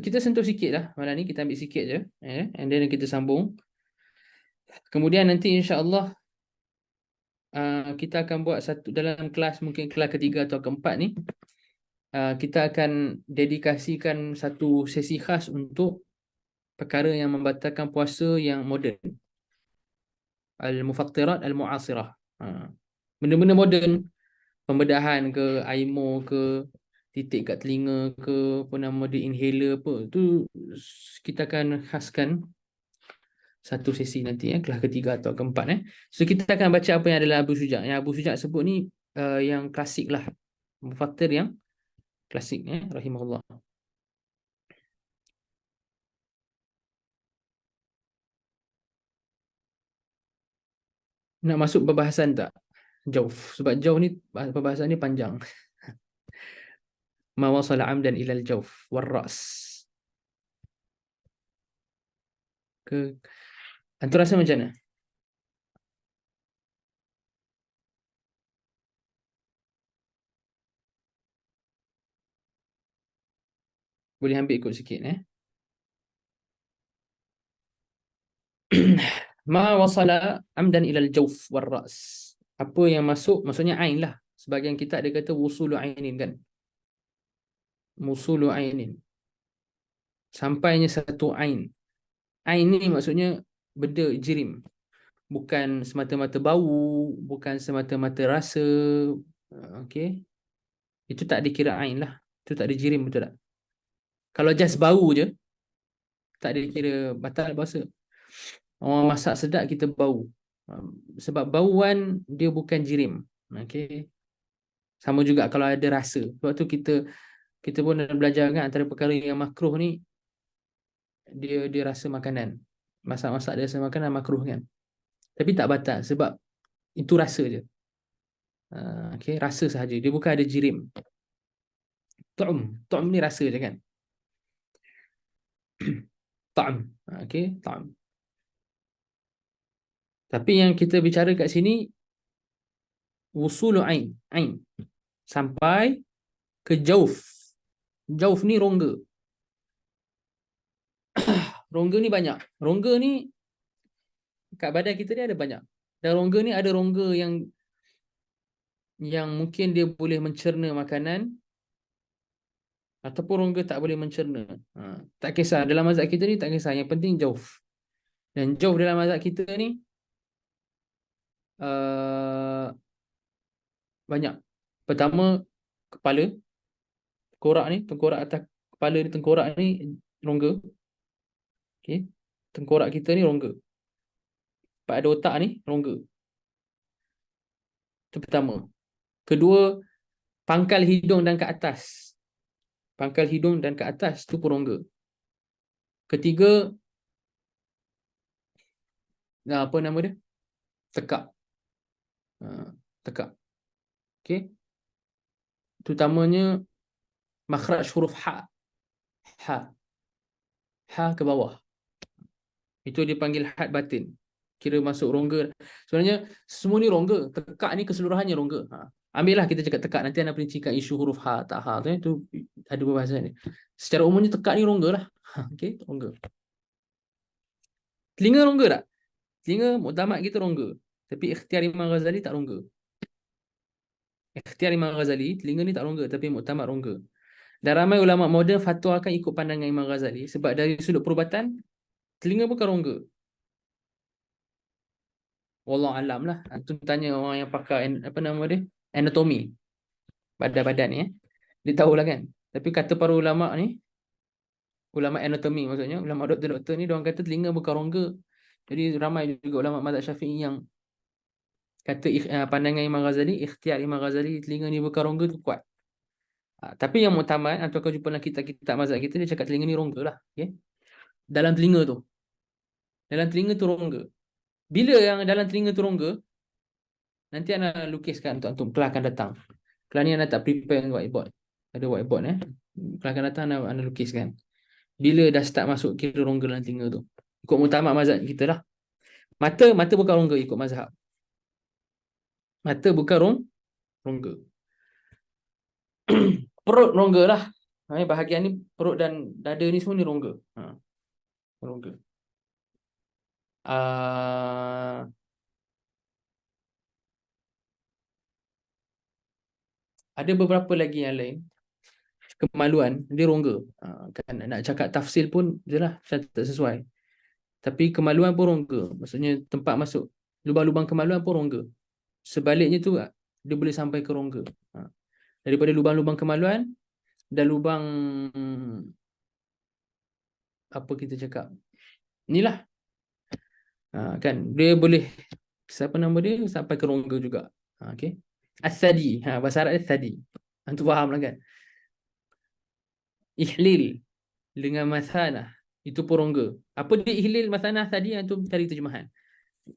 Kita sentuh sikit lah malam ni, kita ambil sikit je, and then kita sambung. Kemudian nanti insya-Allah kita akan buat satu dalam kelas, mungkin kelas ketiga atau keempat ni, kita akan dedikasikan satu sesi khas untuk perkara yang membatalkan puasa yang moden, al-mufattirat al-mu'asirah. Benda-benda moden, pembedahan ke, aimo ke, titik kat telinga ke, apa nama dia, inhaler apa, tu kita akan khaskan satu sesi nanti, kelas ketiga atau keempat. So kita akan baca apa yang ada dalam Abu Syuja'. Yang Abu Syuja' sebut ni yang klasik lah, mufattir yang klasik, rahimahullah. Nak masuk perbahasan tak? Jauh. Sebab jauh ni, perbahasan ni panjang. Ma wasala amdan ilal jawf war ra's. Antum rasa macam mana? Boleh ambil ikut sikit. Ma wasala amdan ilal jawf war ra's. Apa yang masuk, maksudnya ain lah. Sebagian kitab dia kata wusulu ainin kan. Wusulu ainin. Sampainya satu ain. Ain ni maksudnya benda jirim. Bukan semata-mata bau, bukan semata-mata rasa. Okey. Itu tak dikira ain lah. Itu tak dijirim, betul tak? Kalau just bau je, tak dikira batal puasa. Orang masak sedap kita bau. Sebab bauan dia bukan jirim. Okey. Sama juga kalau ada rasa. Sebab tu kita pun dah belajar kan antara perkara yang makruh ni dia rasa makanan. Masak-masak dia rasa makanan makruh kan. Tapi tak batal sebab itu rasa je. Okey, rasa sahaja. Dia bukan ada jirim. Tu'um ni rasa je kan. Ta'am. Okey, ta'am. Tapi yang kita bicara kat sini wusulu ain, ain. Sampai ke jauf. Jauf ni rongga. Rongga ni banyak. Rongga ni kat badan kita ni ada banyak. Dan rongga ni ada rongga yang mungkin dia boleh mencerna makanan ataupun rongga tak boleh mencerna. Tak kisah. Dalam mazhab kita ni tak kisah. Yang penting jauf. Dan jauf dalam mazhab kita ni banyak. Pertama, kepala. Tengkorak atas kepala ni, tengkorak ni rongga. Okay. Tengkorak kita ni rongga. Pada otak ni rongga. Itu pertama. Kedua, pangkal hidung dan ke atas. Pangkal hidung dan ke atas tu pun rongga. Ketiga, apa nama dia? Tekak. Tekak. Okey. Terutamanya makhraj huruf ha. Ha. Ha ke bawah. Itu dipanggil had batin. Kira masuk rongga. Sebenarnya semua ni rongga. Tekak ni keseluruhannya rongga. Ambillah kita cakap tekak. Nanti anda perincikan isu huruf ha tak ha. Itu ada perbahasan ni. Secara umumnya tekak ni rongga lah. Okey, rongga. Telinga rongga tak? Telinga muktamad kita rongga. Tapi ikhtiar Imam Ghazali tak rongga. Ikhtiar Imam Ghazali, telinga ni tak rongga tapi muktamad rongga. Dan ramai ulama moden fatwa akan ikut pandangan Imam Ghazali sebab dari sudut perubatan telinga bukan rongga. Wallahu alam lah. Antum tanya orang yang pakar apa nama dia? Anatomi. Badan-badan ni dia tahulah kan. Tapi kata para ulama ni, ulama anatomi maksudnya, ulama doktor-doktor ni diorang kata telinga bukan rongga. Jadi ramai juga ulama mazhab Syafi'i yang kata pandangan Imam Ghazali, ikhtiar Imam Ghazali telinga ni bukan rongga tu kuat. Tapi yang muktamad, atau kau jumpa dalam kitab-kitab mazhab kita, dia cakap telinga ni rongga lah. Okay? Dalam telinga tu. Dalam telinga tu rongga. Bila yang dalam telinga tu rongga, nanti anda lukiskan untuk kelas akan datang. Kelas ni anda tak prepare dengan whiteboard. Ada whiteboard Kelas akan datang anda lukiskan. Bila dah start masuk kira rongga dalam telinga tu. Ikut muktamad mazhab kita lah. Mata bukan rongga ikut mazhab. Mata bukan rongga. Perut rongga lah. Bahagian ni perut dan dada ni semua ni rongga. Rongga. Ada beberapa lagi yang lain. Kemaluan dia rongga. Kan nak cakap tafsil pun jelah tak sesuai. Tapi kemaluan pun rongga. Maksudnya tempat masuk lubang-lubang kemaluan pun rongga. Sebaliknya tu dia boleh sampai ke rongga. Daripada lubang-lubang kemaluan dan lubang apa kita cakap. Inilah. Kan dia boleh siapa nama dia sampai ke rongga juga. Okey. As-sadi. Bahasa Arab dia sadi. Antum faham lah kan? Ihlil dengan mathanah itu pun rongga. Apa dia ihlil mathanah tadi antum cari terjemahan.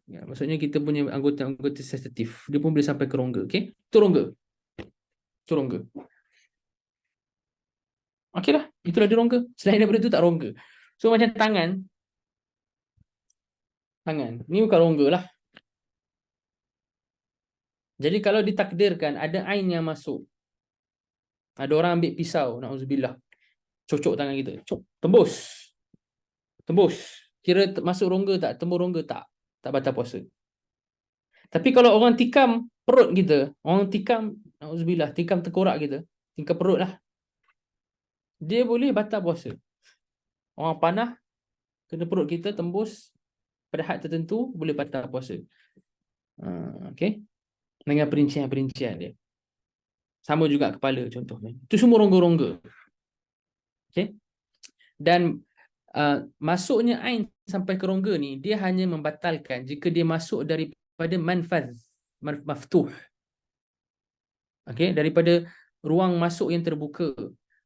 Ya, maksudnya kita punya anggota-anggota sensitif dia pun boleh sampai ke rongga. Okey? Itu rongga. Itu rongga. Okeylah, itulah dia rongga. Selain daripada itu tak rongga. So macam tangan. Ni bukan rongga lah. Jadi kalau ditakdirkan ada ain yang masuk. Ada orang ambil pisau, na'udzubillah. Cocok tangan kita. Tembus. Kira masuk rongga tak? Tembus rongga tak? Tak batal puasa. Tapi kalau orang tikam perut kita, orang tikam, auzubillah, tikam tengkorak kita, tikam perut lah, dia boleh batal puasa. Orang panah kena perut kita tembus pada had tertentu boleh batal puasa. Okey. Dengan perincian-perincian dia. Sama juga kepala contohnya. Itu semua rongga-rongga. Okey. Dan masuknya ain sampai ke rongga ni dia hanya membatalkan jika dia masuk daripada manfaz maftuh. Okey, daripada ruang masuk yang terbuka.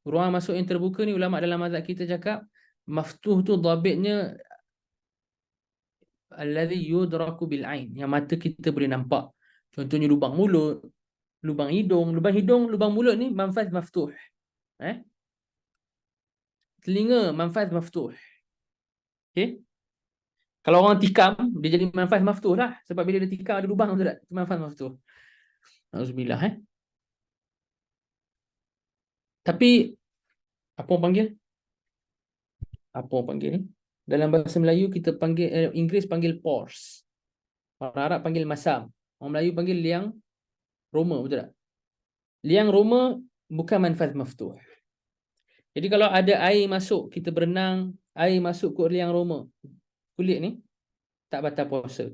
Ruang masuk yang terbuka ni ulama dalam mazhab kita cakap maftuh tu dhabitnya alladhi yudraku bil ain, yang mata kita boleh nampak. Contohnya lubang mulut, lubang hidung, lubang mulut ni manfaz maftuh. Telinga manfaz maftuh. Okey. Kalau orang tikam, dia jadi manfaz maftuh lah. Sebab bila dia tikam ada lubang tu tak? Itu manfaz maftuh. Auzubillah. Tapi apa orang panggil? Apa orang panggil ni? Dalam bahasa Melayu kita panggil, Inggeris panggil pores. Orang Arab panggil masam. Orang Melayu panggil liang roma, betul tak? Liang roma bukan manfaz maftuh. Jadi kalau ada air masuk, kita berenang, air masuk ke liang roma, kulit ni, tak batal puasa.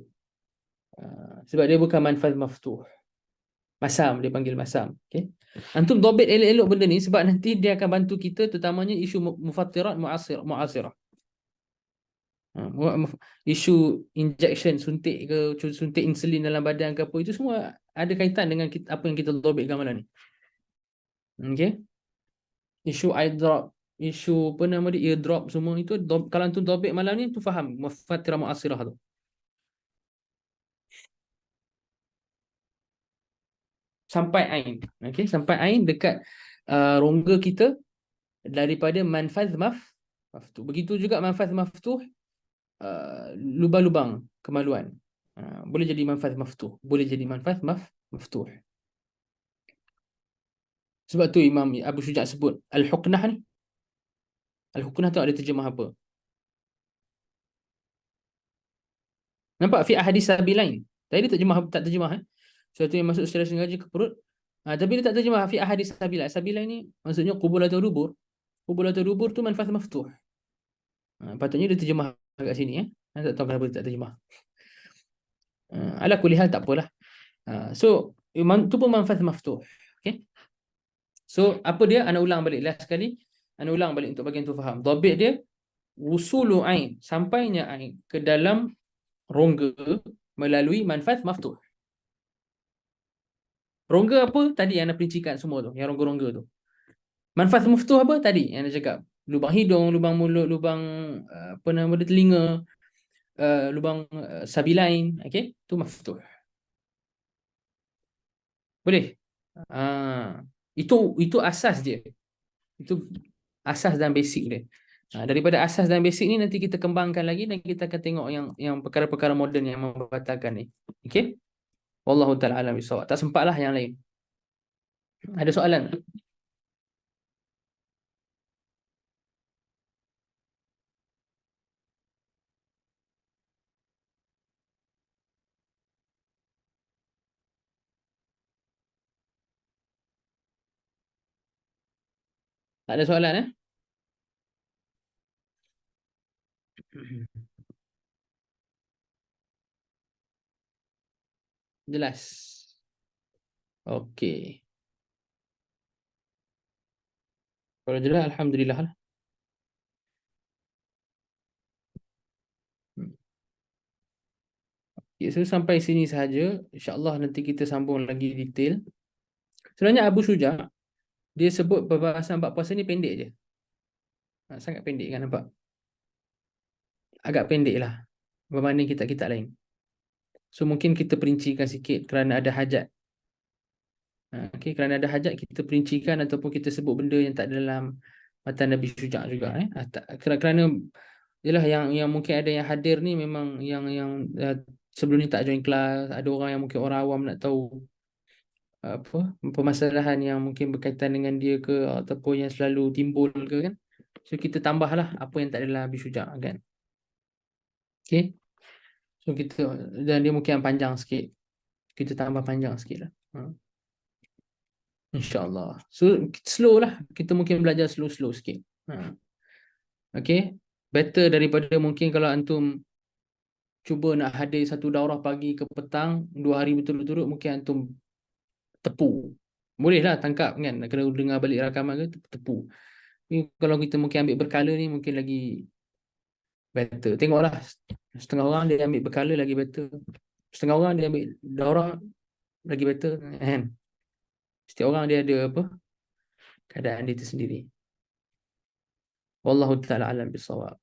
Sebab dia bukan manfaz maftuh. Masam, dia panggil masam. Okay? Antum dobit elok-elok benda ni sebab nanti dia akan bantu kita terutamanya isu mufattirat mu'asirah. Isu injection, suntik ke, suntik insulin dalam badan ke apa, itu semua ada kaitan dengan apa yang kita dobitkan malam ni. Okay? Isu eye drop, isu apa nama dia, ear drop, semua itu kalau antum dobit malam ni tu faham mufattirat mu'asirah tu. Sampai ain. Okay? Sampai ain dekat rongga kita daripada manfaz maftuh. Begitu juga manfaz maftuh, lubang-lubang kemaluan. Boleh jadi manfaz maftuh. Boleh jadi manfaz maftuh. Sebab tu Imam Abu Syuja' sebut Al-Huknah ni. Al-Huknah tu ada terjemah apa? Nampak fi ahadis sabilain. Tadi dia tak terjemah. Sesuatu yang masuk secara sengaja ke perut. Tapi dia tak terjemah fi ahadis sabilain. Sabilain ni maksudnya qubul atau dubur. Qubul atau dubur tu manfaz maftuh. Patutnya dia terjemah kat sini. Saya tak tahu kenapa dia tak terjemah. Ala kulli hal tak apalah. So tu pun manfaz maftuh. Okay? So apa dia? Ana ulang balik last sekali. Ana ulang balik untuk bagian tu faham. Dhabit dia wusulu ain, sampainya ain ke dalam rongga melalui manfaz maftuh. Rongga apa? Tadi yang ana perincikan semua tu, yang rongga-rongga tu. Manfaz maftuh apa? Tadi yang ana cakap. Lubang hidung, lubang mulut, lubang apa nama dia, telinga, lubang sabilain, okey? Tu maftuh. Boleh? Itu asas dia. Itu asas dan basic dia. Daripada asas dan basic ni nanti kita kembangkan lagi dan kita akan tengok yang perkara-perkara moden yang membatalkan ni. Okey? Wallahu taala alam bisawab. Tak sempatlah yang lain. Ada soalan? Tak ada soalan Jelas. Okey. Kalau jelas alhamdulillah lah. Okay, so sampai sini sahaja. InsyaAllah nanti kita sambung lagi detail. Sebenarnya Abu Syuja' dia sebut perbahasan bab puasa ni pendek je. Sangat pendek kan, nampak? Agak pendek lah berbanding kitab-kitab lain. So mungkin kita perincikan sikit kerana ada hajat. Okay, kerana ada hajat kita perincikan ataupun kita sebut benda yang tak dalam matan Nabi Syuja' juga. Kerana yalah yang mungkin ada yang hadir ni memang yang sebelum ni tak join kelas. Ada orang yang mungkin orang awam nak tahu apa permasalahan yang mungkin berkaitan dengan dia ke ataupun yang selalu timbul ke kan. So kita tambahlah apa yang tak adalah Nabi Syuja' kan. Okay. So kita, dan dia mungkin panjang sikit. kita tambah panjang sikit lah. InsyaAllah. So, slow lah. Kita mungkin belajar slow-slow sikit. Okay. Better daripada mungkin kalau antum cuba nak hadir satu daurah pagi ke petang, 2 hari betul-betul, mungkin antum tepu. Boleh lah tangkap kan. Kena dengar balik rakaman ke, tepu. Ni kalau kita mungkin ambil berkala ni, mungkin lagi better. Tengoklah. Setengah orang dia ambil berkala lagi better. Setengah orang dia ambil daurah lagi better. Setiap orang dia ada apa? Keadaan dia tersendiri. Wallahu ta'ala alam bisawab.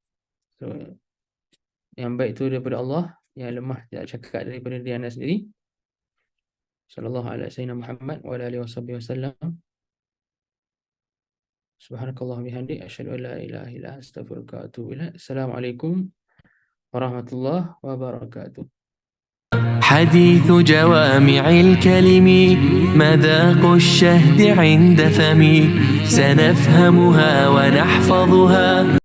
So, yang baik tu daripada Allah, yang lemah tidak cakap daripada diri anda sendiri. Sallallahu alaihi wasallam Muhammad wa ala alihi wasallam. Subhanakallah bihamdi asyhadu an la ilaha illa anta astaghfiruka wa atubu ilaik. Assalamualaikum warahmatullahi wabarakatuh. حديث جوامع الكلم مذاق الشهد عند فمي سنفهمها ونحفظها